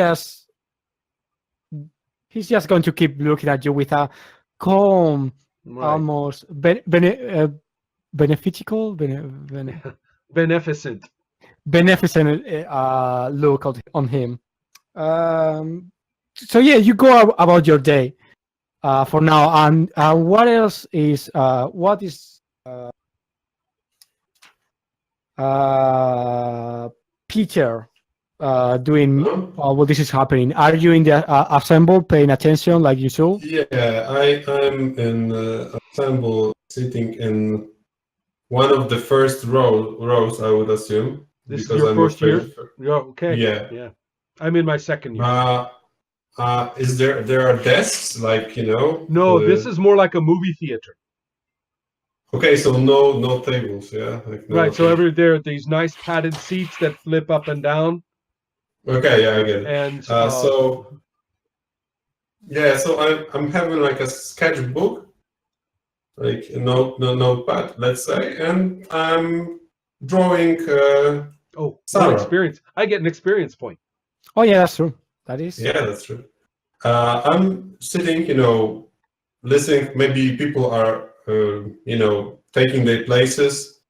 just going to keep looking at you with a calm, Right. almost beneficial, Beneficent. beneficent look on him. So yeah, you go about your day for now. And what else is what is Peter doing Huh? while this is happening? Are you in the assemble paying attention like usual? Yeah, I'm in ensemble sitting in one of the first rows, I would assume, This is because your I'm first afraid. year? Yeah, okay. Yeah. Yeah. I'm in my second year. Is there are desks like No, this is more like a movie theater. okay, so no tables, yeah, like no Right. So nothing. there are these nice padded seats that flip up and down. Okay, yeah, I get it. And So yeah, so I'm having like a sketchbook, like a notepad, let's say, and I'm drawing oh, one Sarah. experience. I get an experience point. Oh yeah, that's true. That is. Yeah, that's true. I'm sitting, listening. Maybe people are, taking their places.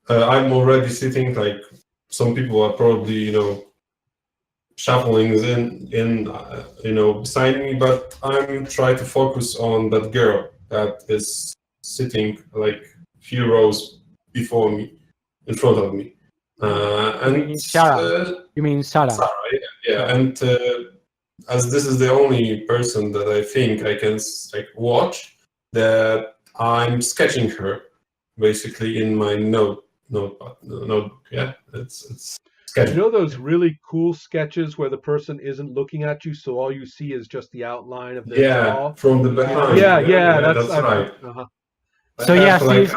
I'm already sitting. Like some people are probably, shuffling beside me. But I'm trying to focus on that girl that is sitting like few rows before me, in front of me, You and mean Sarah? You mean Sarah? Sarah. Yeah, Yeah. and as this is the only person that I think I can like watch, that I'm sketching her basically in my notebook. Yeah, it's You sketching. know those really cool sketches where the person isn't looking at you, so all you see is just the outline of their Yeah, jaw? from the Yeah, behind. yeah, Yeah, yeah, that's that's right. uh-huh. I So yeah, have like she's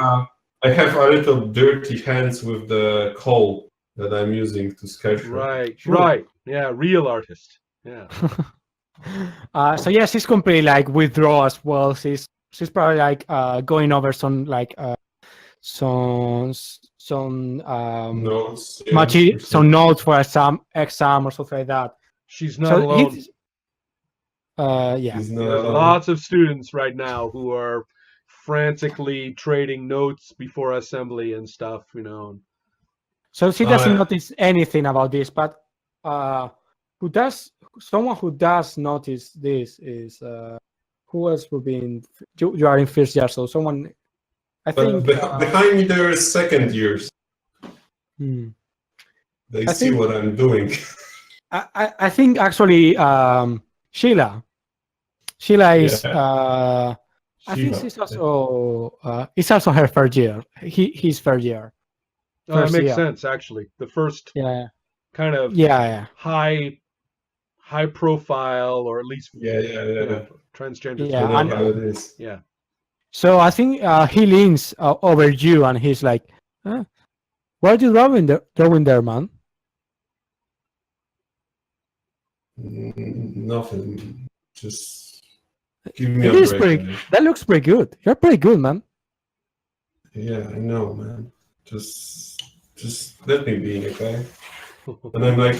I have a little dirty hands with the coal that I'm using to sketch her. Right, sure. right. Yeah, real artist. Yeah. So yeah, she's completely like withdraw as well. She's probably like going over some like some Notes, yeah, for some sure. notes for exam or something like that. She's not So alone. he's yeah. He's not There's alone. lots of students right now who are frantically trading notes before assembly and stuff. So she doesn't Uh, notice anything about this, but who does someone who does notice this is who else would be in you are in first year, so someone I but think behind me there is second years. hmm, They I see think what I'm doing. I think actually Sheila is Yeah, I think Shiva. she's also it's also her first year. His first year. It First makes year. sense actually. The first Yeah. kind of Yeah. high profile, or at least Yeah. transgender Yeah. I student. know And how it is. Yeah. so I think he leans over you and he's like, huh? What are you drawing there, man? Nothing. Just give me It a is break. pretty. Man. That looks pretty good. You're pretty good, man. Yeah, I know, man. Just let me be, okay? And I'm like,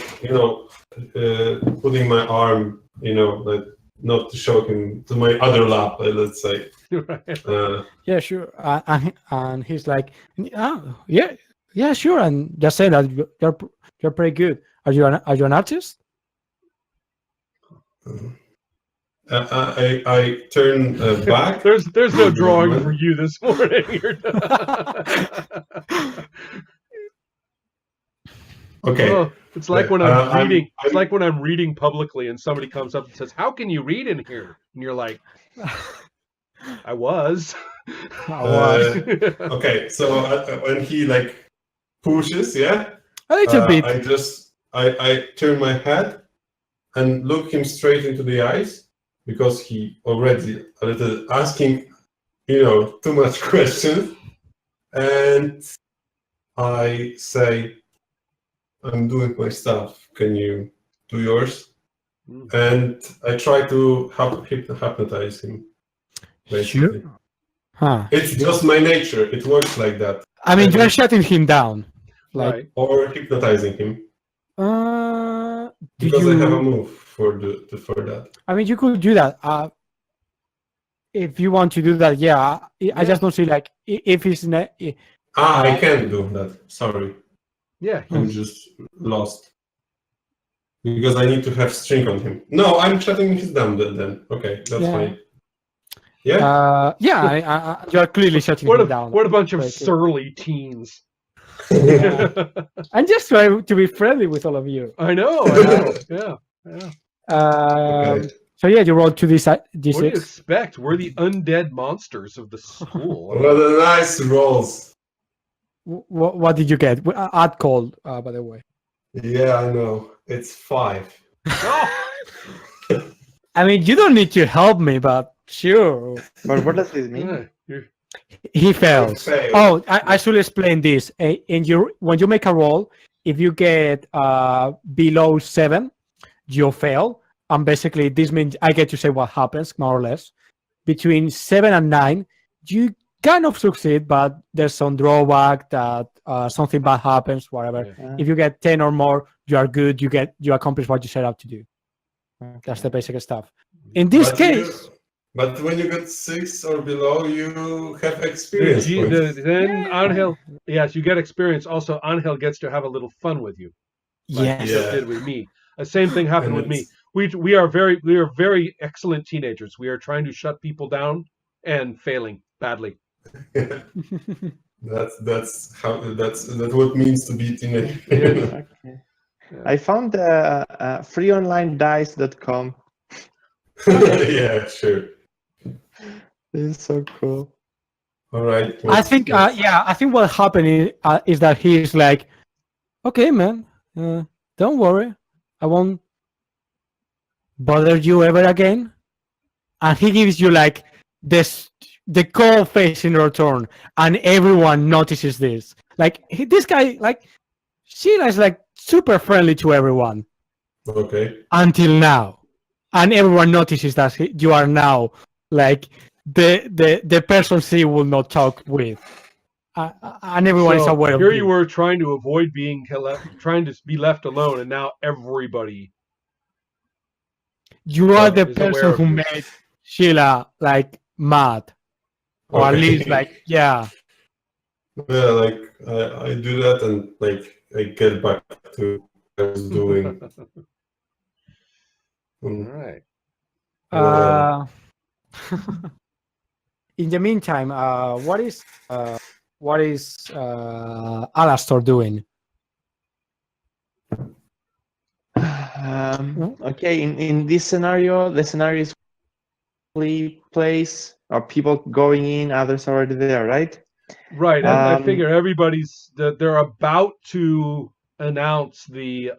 putting my arm, like not to show him to my other lap, let's say. Right. Yeah, sure. And he's like, oh, yeah, sure. And just say that you're pretty good. Are you an artist? I turn back. There's no drawing for Man. you this morning. Okay. Oh, it's like when I'm reading. It's I'm- like when I'm reading publicly and somebody comes up and says, "How can you read in here?" And you're like, "I was." Okay, so when he like pushes, yeah, A little bit. I turn my head and look him straight into the eyes because he already a little asking, too much questions, and I say, "I'm doing my stuff. Can you do yours?" And I try to hypnotize him. Basically, Sure. Huh. it's just my nature. It works like that. I mean, And- you're shutting him down. Like, Right. or hypnotizing him. do Because I have a you? move for that. I mean, you could do that. If you want to do that, yeah. I Yeah. just don't see like if it's I can't do that. Sorry, Yeah. I'm just lost because I need to have string on him. No, I'm shutting his down. Then okay, that's Yeah. fine. Yeah. Yeah. You're clearly shutting What him a down. what a bunch of Right. surly teens. Yeah. I'm just trying to be friendly with all of you. I know. Yeah. Okay. So yeah, you rolled to this What do you d6. expect? We're the undead monsters of the school. What a nice rolls. What did you get? Add called, by the way. Yeah, I know. It's 5. Oh, I mean, you don't need to help me, but sure. But what does this mean? yeah, you're- He fails. failed. Oh, I should explain this. When you make a roll, if you get below 7, you fail. And basically, this means I get to say what happens, more or less. Between 7 and 9, you kind of succeed, but there's some drawback that something bad happens, whatever. Yeah. If you get 10 or more, you are good. You accomplish what you set out to do. That's the basic stuff. In this case, But when you get 6 or below, you have experience points. then Angel, yes, you get experience. Also, Angel gets to have a little fun with you, like yes. he just Yeah. did with me. The same thing happened And with me. We are very excellent teenagers. We are trying to shut people down and failing badly. That's what it means to be teenager. Okay. Yeah. I found freeonlinedice.com. Yeah, sure. This is so cool. All right. I think, I think what happened is that he's like, okay, man, don't worry, I won't bother you ever again. And he gives you like the cold face in return, and everyone notices this. Like this guy, like Sheila is like super friendly to everyone Okay. until now, and everyone notices that you are now like the person she will not talk with, and everyone is So aware of here this. you were trying to avoid being trying to be left alone, and now everybody. You are the is aware person of who you. made Sheila like mad, or at Okay. least like yeah. Yeah, like I do that and like I get back to what I was doing. All right. In the meantime, what is Alastor doing? Okay, in this scenario, the scenario is place or people going in, others already there, right? Right. I Um, figure they're about to announce the.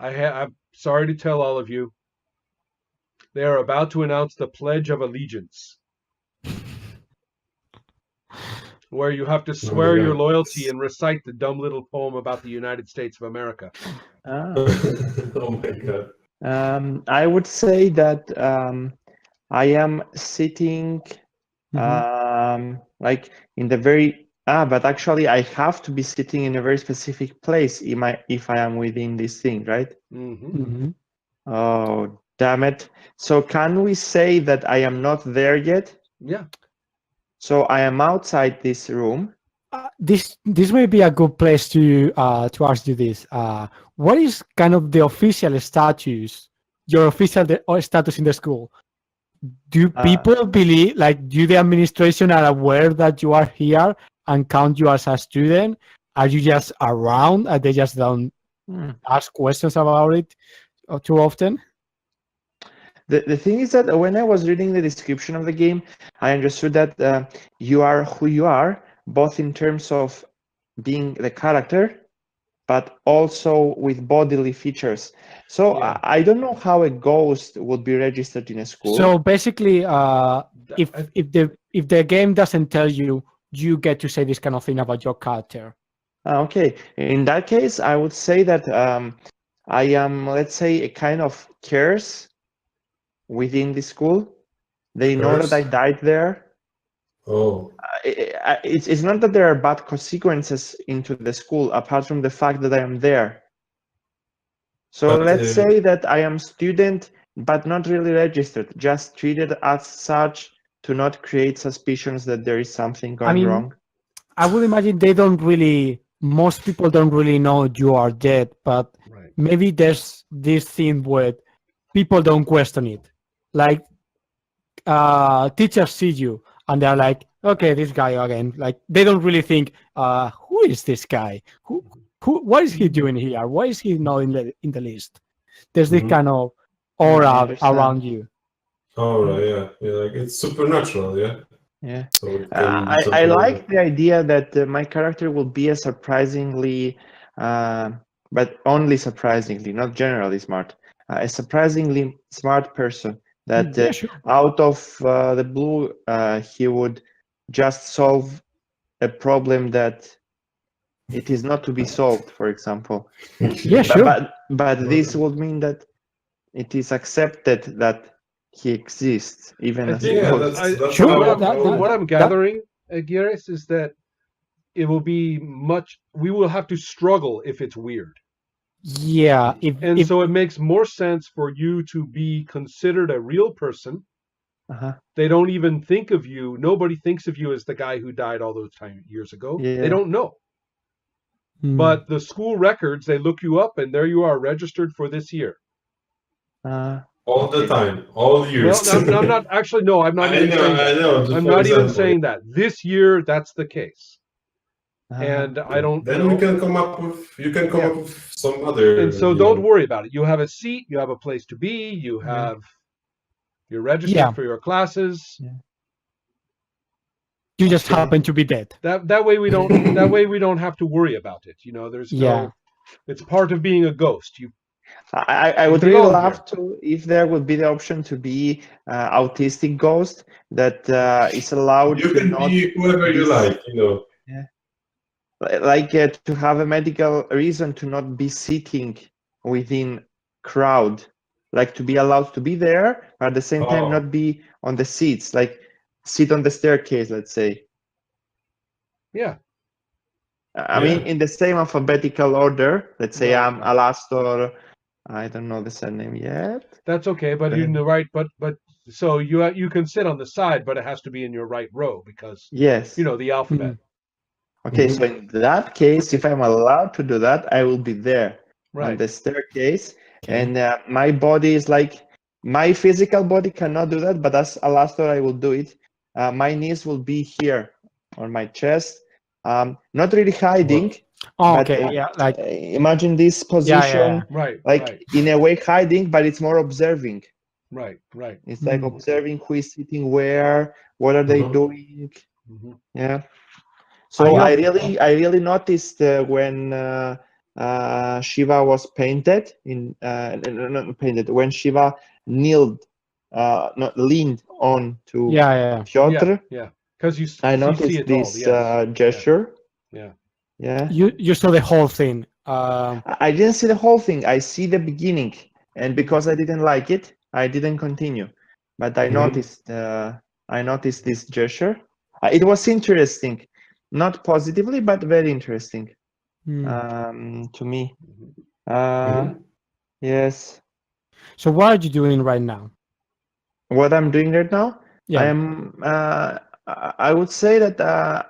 I'm sorry to tell all of you. They are about to announce the Pledge of Allegiance. where you have to Oh my swear your God. loyalty and recite the dumb little poem about the United States of America. Ah. Oh my God. I would say that I am sitting like in the very but actually I have to be sitting in a very specific place if I am within this thing, right? Hmm. Oh, damn it. So can we say that I am not there yet? Yeah. So I am outside this room. This may be a good place to ask you this. What is kind of the official status, your official status in the school? Do people believe, like, do the administration are aware that you are here and count you as a student? Are you just around and they just don't Hmm. ask questions about it too often? The thing is that when I was reading the description of the game, I understood that you are who you are, both in terms of being the character, but also with bodily features. So Yeah. I don't know how a ghost would be registered in a school. So basically, if I- if the game doesn't tell you, you get to say this kind of thing about your character. Okay, in that case, I would say that I am, let's say, a kind of curse within the school. They know that I Curse? died there. Oh, It's not that there are bad consequences into the school, apart from the fact that I am there. So but let's say that I am student, but not really registered, just treated as such to not create suspicions that there is something I going mean, wrong. I would imagine they don't really. Most people don't really know you are dead, but Right. maybe there's this thing where people don't question it. Like teachers see you and they're like, okay, this guy again. Like they don't really think, who is this guy? What is he doing here? Why is he not in the list? There's this mhm. kind of I aura around understand. you. Oh, right, yeah, yeah, like it's supernatural, yeah. Yeah. So it can be I something like like that. the idea that my character will be a surprisingly, uh, but only surprisingly, not generally smart, a surprisingly smart person. That Yeah, sure. out of the blue, he would just solve a problem that it is not to be solved, for example. Yeah, sure. But this would mean that it is accepted that he exists, even I as a think Yeah, ghost. that's Sure. from what how I'm from how what I'm That gathering, Gires, is that it will be much. We will have to struggle if it's weird, yeah. and If so it makes more sense for you to be considered a real person. Uh-huh. They don't even think of you. Nobody thinks of you as the guy who died all those years ago. They Yeah. don't know. But the school records, they look you up, and there you are, registered for this year. all the Okay. time, all Well, years. I'm not actually. No, I'm not I even know, saying I that. know. Just I'm for not even example, saying that. This year, that's the case. Uh, And I don't, then we can come up with you can come Yeah. up with some other, And so don't worry about it. You have a seat, you have a place to be, Yeah. you're registered Yeah. for your classes. you just Okay. happen to be dead. That way we don't have to worry about it. There's Yeah. it's part of being a ghost. I You would really belong love to if there would be the option to be autistic ghost that is allowed you to can not be whoever you be like. yeah, like to have a medical reason to not be sitting within crowd, like to be allowed to be there, but at the same time Oh, not be on the seats, like sit on the staircase, let's say. Yeah. I mean, yeah. in the same alphabetical order. Let's say Right, I'm right. Alastor. I don't know the surname yet. That's okay, but you're in the right but so you can sit on the side, but it has to be in your right row because Yes. the alphabet. Okay, Mhm. so in that case, if I'm allowed to do that, I will be there on Right. the staircase. Okay. And my body is like, my physical body cannot do that, but as Alastor, I will do it. My knees will be here on my chest. Not really hiding, What? Oh, but okay. Yeah. Like imagine this yeah, yeah, position, Right, like right, in a way hiding, but it's more observing. right, right. It's like yeah. observing who is sitting where, what are they Uh-huh. doing. Hmm. Yeah. I So have I really noticed when Shiva was painted not painted, when Shiva kneeled, not leaned on to yeah, yeah. Yeah, Pyotr. yeah. because you I you see noticed it all. this Yes. gesture. Yeah. Yeah. You saw the whole thing. I didn't see the whole thing. I see the beginning, and because I didn't like it, I didn't continue. But I noticed this gesture. It was interesting, not positively, but very interesting to me. Uh, Mhm. yes. So what are you doing right now? What I'm doing right now, I Yeah. am. I would say that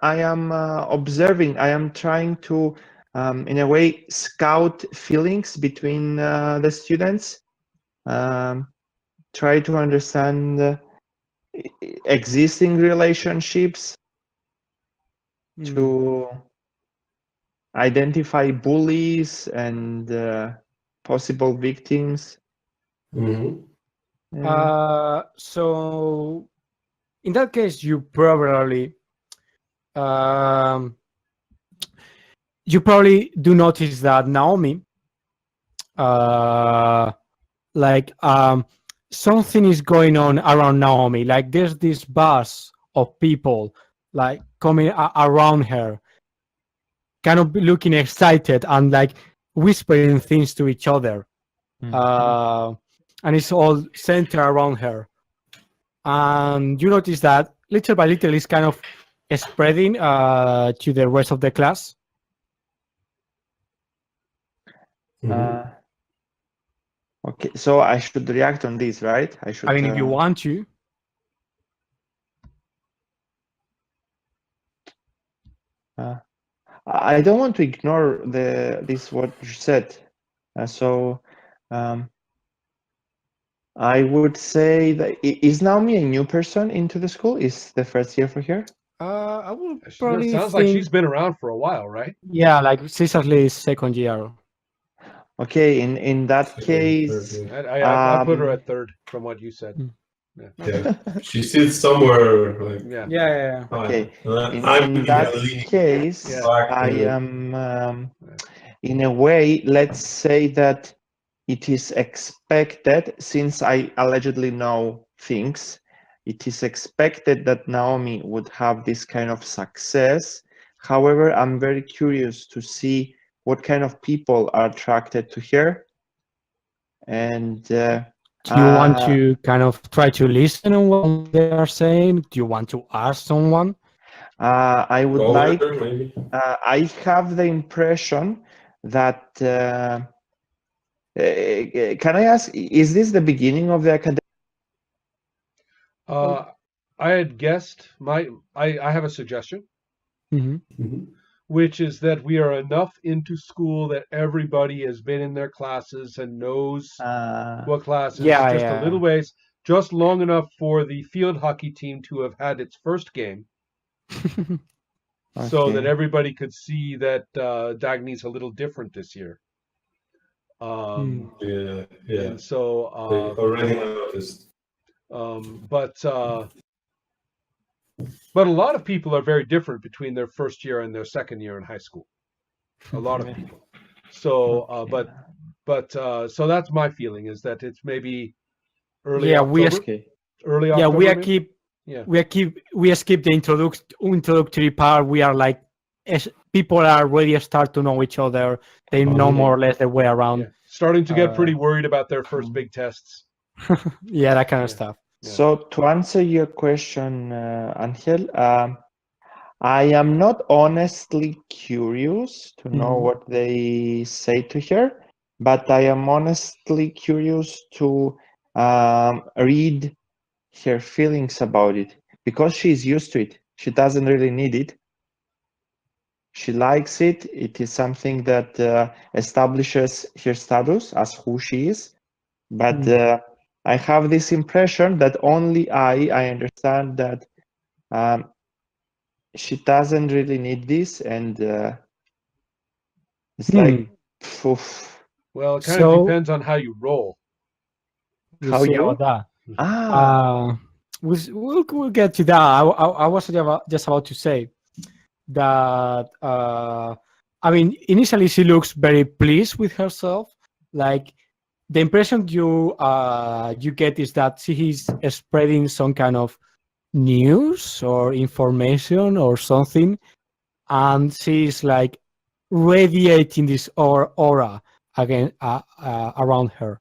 I am observing. I am trying to, in a way, scout feelings between the students. Um, try to understand existing relationships, Mm. to identify bullies and possible victims. Mhm. Yeah. So in that case, um, you probably do notice that Naomi, uh, like something is going on around Naomi. Like there's this buzz of people like coming around her, kind of looking excited and like whispering things to each other. Uh, and it's all centered around her. And you notice that little by little it's kind of spreading to the rest of the class. Mhm. Uh, okay, so I should react on this, right? I I should. mean, if you want to. I don't want to ignore this what you said. So I would say that is Naomi a new person into the school? Is the first year for her? I would It probably sounds like think, she's been around for a while, right? yeah, like she's at least second year. Okay, in that Second, third, case, yeah. I put her at third from what you said. Yeah. She sits somewhere like Yeah. Yeah, yeah, high. okay, I'm in leaning that case, Yeah. back. I am in a way, let's say that it is expected, since I allegedly know things, it is expected that Naomi would have this kind of success. However, I'm very curious to see what kind of people are attracted to her. And Do you want to kind of try to listen on what they are saying? Do you want to ask someone? I would Go like, there, maybe. I have the impression that, can I ask, is this the beginning of the academic? I had guessed I have a suggestion, Mhm. Mhm. which is that we are enough into school that everybody has been in their classes and knows what classes Yeah, just a yeah. little ways, just long enough for the field hockey team to have had its first game, so that Okay. everybody could see that Dagny's a little different this year. Mm. Yeah, yeah. And so, They already noticed. um, but uh, but a lot of people are very different between their first year and their second year in high school. A lot of people. So, so that's my feeling, is that it's maybe early Yeah, October, Okay. early yeah, we October, are maybe. keep Yeah, we skip the introductory part. We are like, people are already start to know each other. They know Okay. more or less the way around. yeah. Starting to get pretty Uh, worried about their first big tests. yeah, that kind of Yeah, stuff. yeah. So to answer your question, Angel, I am not honestly curious to know Mhm. what they say to her, but I am honestly curious to read her feelings about it because she's used to it. She doesn't really need it. She likes it. It is something that establishes her status as who she is. But Mm. I have this impression that only I understand that she doesn't really need this, and it's Hmm. like, oof, Well, it kind of So depends on how you roll. we'll how see about you? that. Ah, We'll get to that. I was just about to say that. I mean, initially she looks very pleased with herself. Like the impression you get is that she is spreading some kind of news or information or something, and she's like radiating this aura again around her.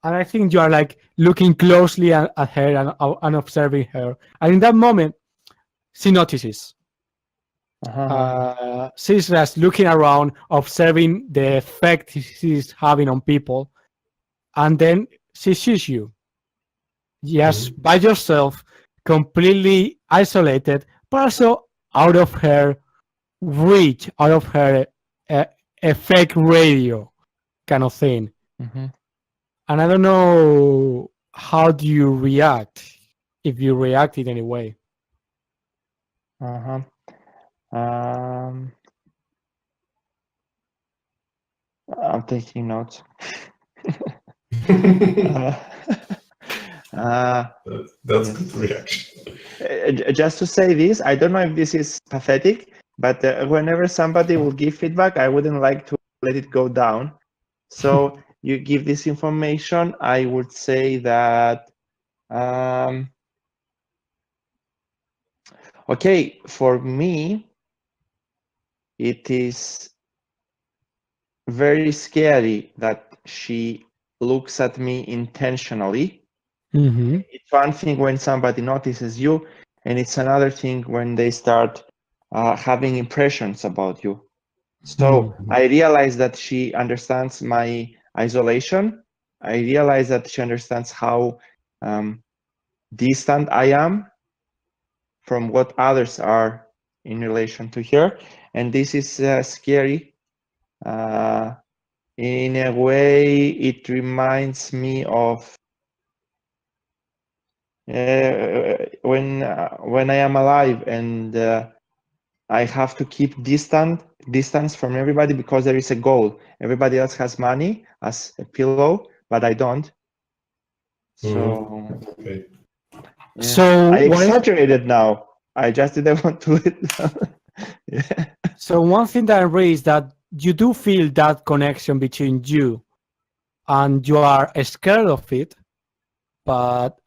And I think you are like looking closely at her and observing her. And in that moment, she notices. She's just looking around, observing the effect she's having on people, and then she sees you, just Mhm. by yourself, completely isolated, but also out of her reach, out of her uh, effect radio kind of thing. Mhm. And I don't know how do you react, if you react in any way. Uh-huh. Um, I'm taking notes. Uh, That's yes. good reaction. Just to say this, I don't know if this is pathetic, but whenever somebody will give feedback, I wouldn't like to let it go down. So you give this information, I would say that, okay, for me, it is very scary that she looks at me intentionally. Mm-hmm. It's one thing when somebody notices you, and it's another thing when they start having impressions about you. So I realize that she understands my isolation. I realize that she understands how distant I am from what others are in relation to her. And this is scary. In a way, it reminds me of when I am alive and I have to keep distance from everybody because there is a goal. Everybody else has money as a pillow, but I don't. So Okay. yeah, So I what if? exaggerated now. I just didn't want to let down. Yeah. So one thing that I read is that you do feel that connection between you, and you are scared of it, but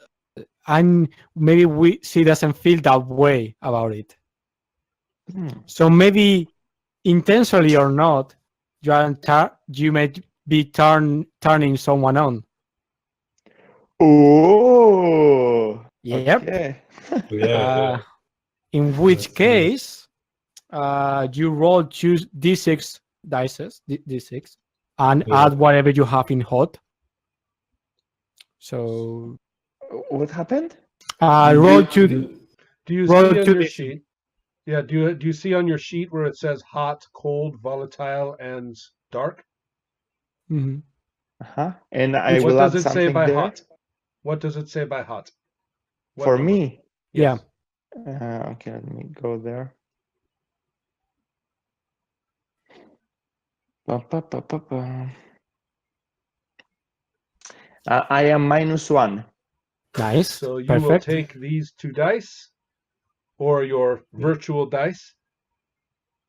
I'm maybe she doesn't feel that way about it. So maybe intentionally or not, you may be turning someone on. Oh, Yep. okay. Yeah, yeah. In which That's nice. case, you roll choose d6 dices, d6, and Yeah. add whatever you have in hot. So What happened? roll to Do you roll see on to your this. sheet? Yeah, do you see on your sheet where it says hot, cold, volatile, and dark? Mhm. And I Which What will does add it say something by there hot? What does it say by hot? What for number? me. Yeah. Yes. Okay, let me go there. Ba, ba, ba, ba, ba. I am -1. Nice. So you will Perfect. take these two dice or your virtual dice.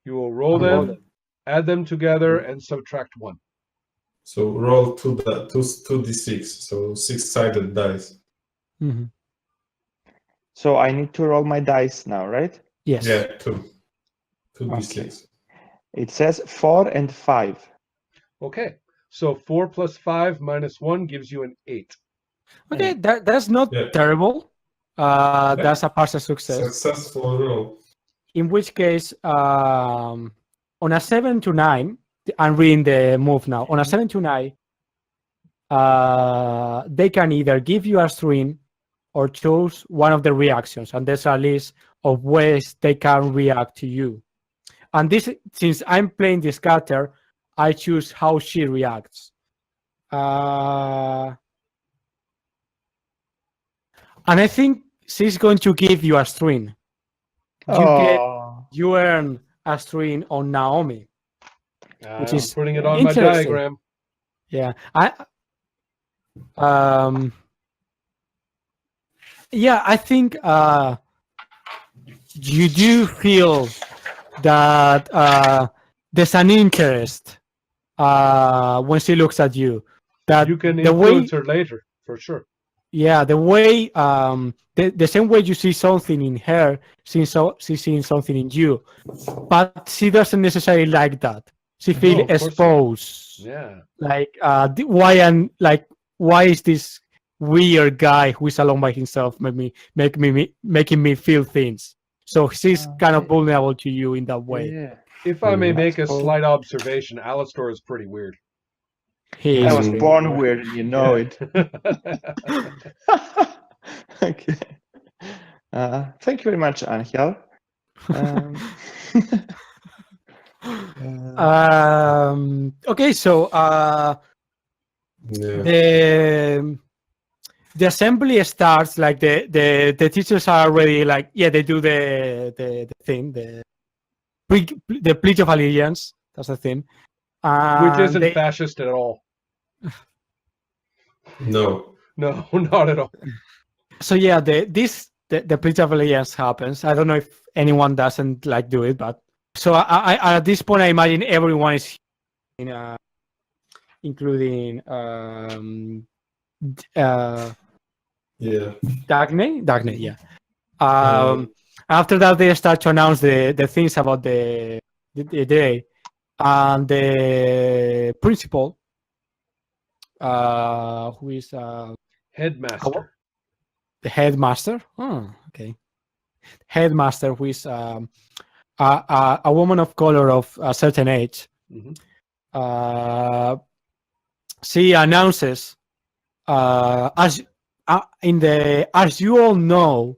You will roll And roll them, them. add them together, and subtract one. So roll two d6, so six-sided dice. Mhm. So I need to roll my dice now, right? Yes. Yeah, two Okay. d6. It says 4 and 5. Okay. So 4 plus 5 minus 1 gives you an 8. Okay, that's not Yeah, terrible. yeah. That's a partial success. Successful roll. In which case, on a 7 to 9, I'm reading the move now. On a 7 to 9, they can either give you a string or choose one of the reactions, and there's a list of ways they can react to you. And this, since I'm playing this character, I choose how she reacts. And I think she's going to give you a string. Oh, You earn a string on Naomi, which I'm is putting it on my interesting. diagram. Yeah, um, I think you do feel that there's an interest when she looks at you. That You can the way, influence her later, for sure. yeah, the way the same way you see something in her, she's seeing something in you, but she doesn't necessarily like that. She feel No, of course not. exposed. Yeah. Like why is this weird guy who is alone by himself making me feel things? So she's kind of Okay. vulnerable to you in that way. Yeah. If I may Mhm. make a That's cool. slight observation, Alastor is pretty weird. He I is was Mm. born weird, and you know it. Okay. Thank you very much, Angel. Um, Okay, so Yeah. the assembly starts like the teachers are already like they do the thing the pledge of allegiance, that's the thing, Which and isn't they fascist at all. No. No, not at all. so yeah the pledge of allegiance happens. I don't know if anyone doesn't like do it, but so I at this point I imagine everyone is in including uh Yeah. Dagne, yeah. Uh, After that, they start to announce the things about the day, and the principal, who is Headmaster. the headmaster. Oh, okay, headmaster, who is a woman of color of a certain age. Mhm. Uh, she announces as you all know,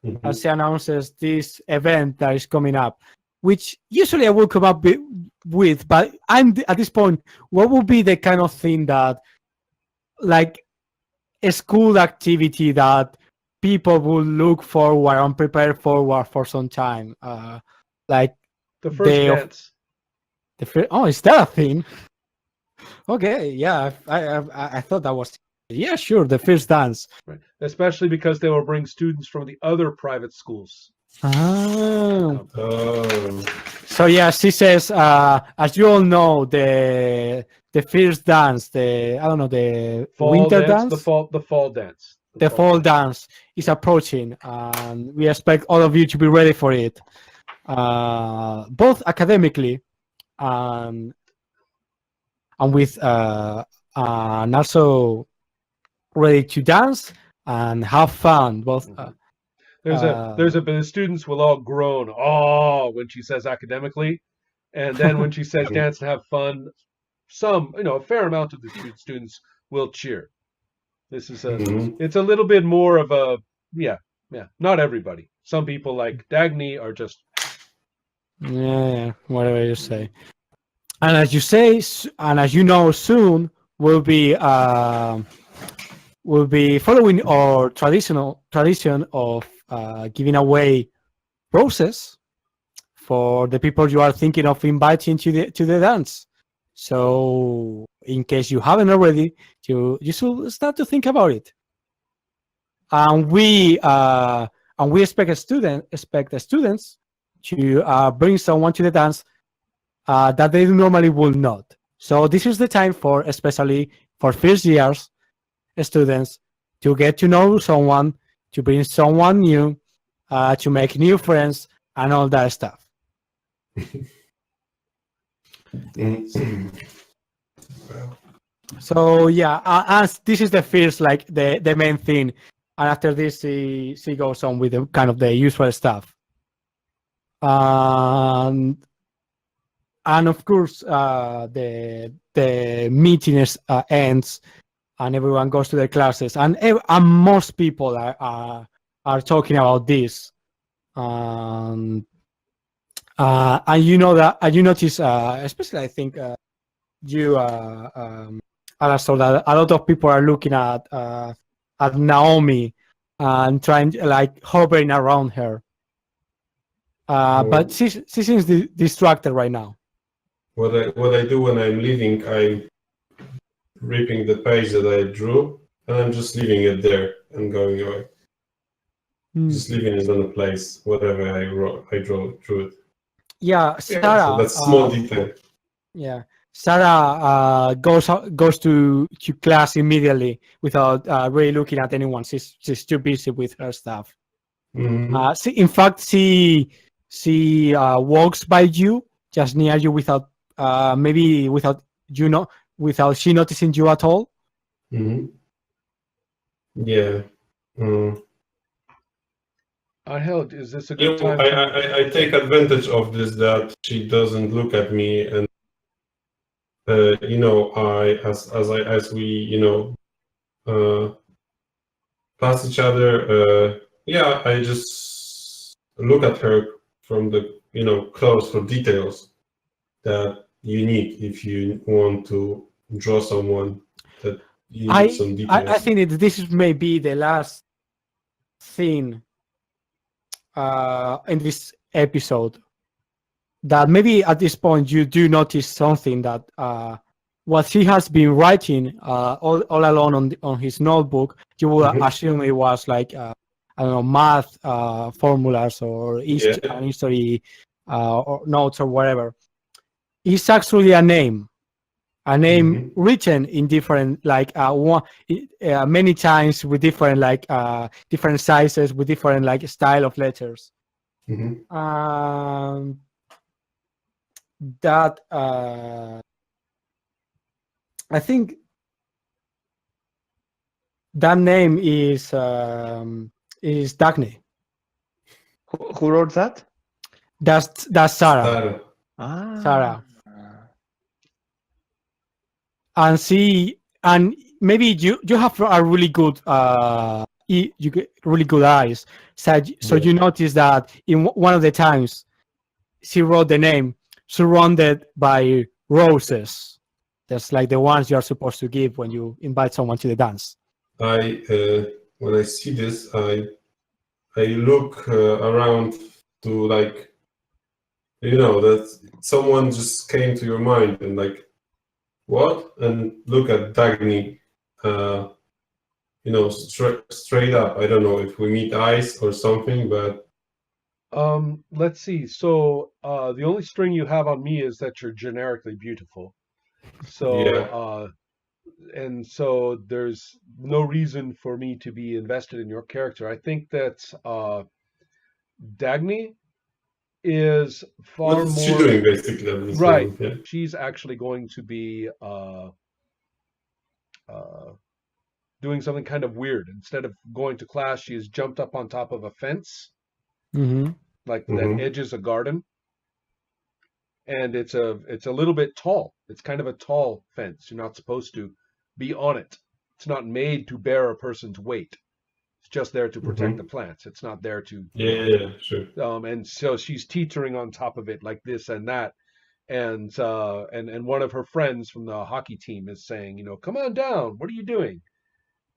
mhm. she announces this event that is coming up, which usually I will come up with, but I'm at this point, what would be the kind of thing that, like, a school activity that people will look forward and prepare forward for some time? Like The first day of dance. the first. Oh, is that a thing? Okay, yeah, I thought that was yeah, sure, the first dance. Right. Especially because they will bring students from the other private schools. Ah. Oh. So yeah, she says, as you all know, the first dance, the I don't know, the Fall winter dance, dance, the fall dance. the fall dance is approaching, and we expect all of you to be ready for it, both academically and with and also ready to dance and have fun. Both. Mhm. The students will all groan, oh, when she says academically, and then when she says dance and have fun, a fair amount of the students will cheer. This is Mhm. it's a little bit more of a, yeah, not everybody. Some people like Dagny are just, Yeah, whatever you say. And as you say, and as you know, soon we'll be following our tradition of giving away roses for the people you are thinking of inviting to the dance. So, in case you haven't already, you should start to think about it. And we expect the students to bring someone to the dance that they normally will not. So this is the time for, especially for first years students, to get to know someone, to bring someone new, to make new friends, and all that stuff. Well, So yeah, as this is the first, like the main thing, and after this, she goes on with the kind of the usual stuff. And of course, the meeting ends, and everyone goes to their classes, and most people are talking about this. And you know that, and you notice, especially I think you, Alastor, that a lot of people are looking at Naomi and trying like hovering around her. But she seems distracted right now. what I do when I'm leaving, I'm ripping the page that I drew, and I'm just leaving it there and going away. Just leaving it on a place, whatever I drew it. Yeah, Yeah, so Sarah. that's small detail. Yeah, Sarah goes to class immediately without really looking at anyone. She's too busy with her stuff. Mhm. In fact, she walks by you just near you without maybe without without she noticing you at all. Mhm. Yeah. Mm. Angel, is this a You good know, time I, to? I, I take advantage of this that she doesn't look at me, and you know, as we, you know, pass each other, yeah, I just look at her from the, you know, close for details that you need if you want to draw someone, that you need some I details. think this may be the last thing in this episode that maybe at this point you do notice something that what he has been writing all along on his notebook, you will Mhm. assume it was like I don't know, math formulas or Yeah. history or notes or whatever. It's actually a name Mhm. written in different like many times with different like different sizes with different like style of letters. Mhm. Um, that I think that name is Dagny. Who wrote that? That's Sarah. Stara. Sarah. Ah. And see, and maybe you have a really good you get really good eyes. So Yeah. you notice that in one of the times she wrote the name surrounded by roses. That's like the ones you are supposed to give when you invite someone to the dance. When I see this, I look around to, like, you know, that someone just came to your mind and like, what? And look at Dagny, uh, you know, straight up. I don't know if we meet eyes or something, but Let's see. So the only string you have on me is that you're generically beautiful. So yeah. and so there's no reason for me to be invested in your character. I think that Dagny is What far is she more doing basically at this right. moment? Yeah. She's actually going to be uh, doing something kind of weird. Instead of going to class, she has jumped up on top of a fence, Mm-hmm. like that Mm-hmm. edges a garden, and it's a little bit tall. It's kind of a tall fence. You're not supposed to be on it. It's not made to bear a person's weight. It's just there to protect the Mm-hmm. plants. It's not there to, Yeah, yeah, yeah, sure. and so she's teetering on top of it like this and that. And one of her friends from the hockey team is saying, come on down. What are you doing?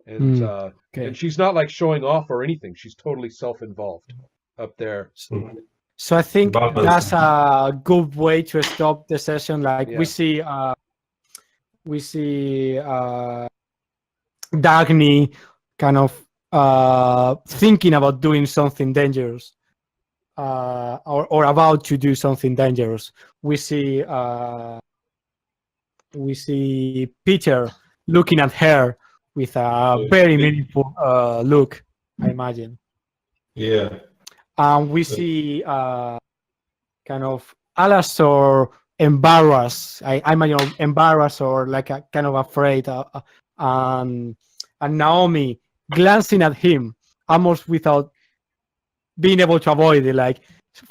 And Mm, uh, and okay. she's not like showing off or anything. She's totally self-involved up there. Mm-hmm. So I think that's Balancing. a good way to stop the session. Like Yeah. we see Dagny kind of thinking about doing something dangerous, or about to do something dangerous. We see Peter looking at her with a very Yeah. meaningful look, I imagine. Yeah. And we see kind of Alastor embarrassed. I imagine embarrassed or like a, kind of afraid. And Naomi glancing at him almost without being able to avoid it, like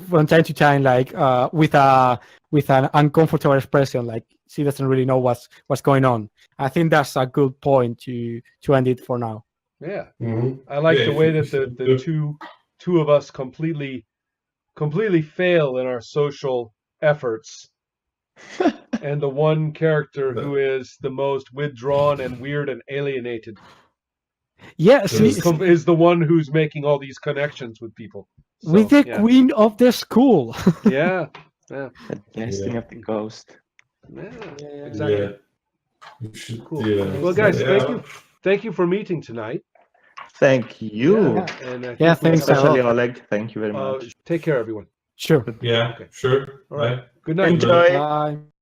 from time to time, like with an uncomfortable expression, like she doesn't really know what's going on. I think that's a good point to end it for now. Yeah. Mm-hmm. I like Yeah. the If way you, that if the you, two of us completely fail in our social efforts, and the one character who is the most withdrawn and weird and alienated Yeah, is mm-hmm. is the one who's making all these connections with people. with So the yeah, queen of the school. yeah, yeah, The destiny Yeah. of the ghost. yeah, Yeah. Yeah. exactly. You should. Cool. Yeah. Well, Yes. guys, Yeah. thank you for meeting tonight. Thank Yeah, you, Yeah. and I Yeah. think we Thanks have a especially lot. Oleg. Thank you very much. take care, everyone. Sure. Yeah. Okay. Sure. All right. Bye. Good night. Good night. Enjoy. Bye.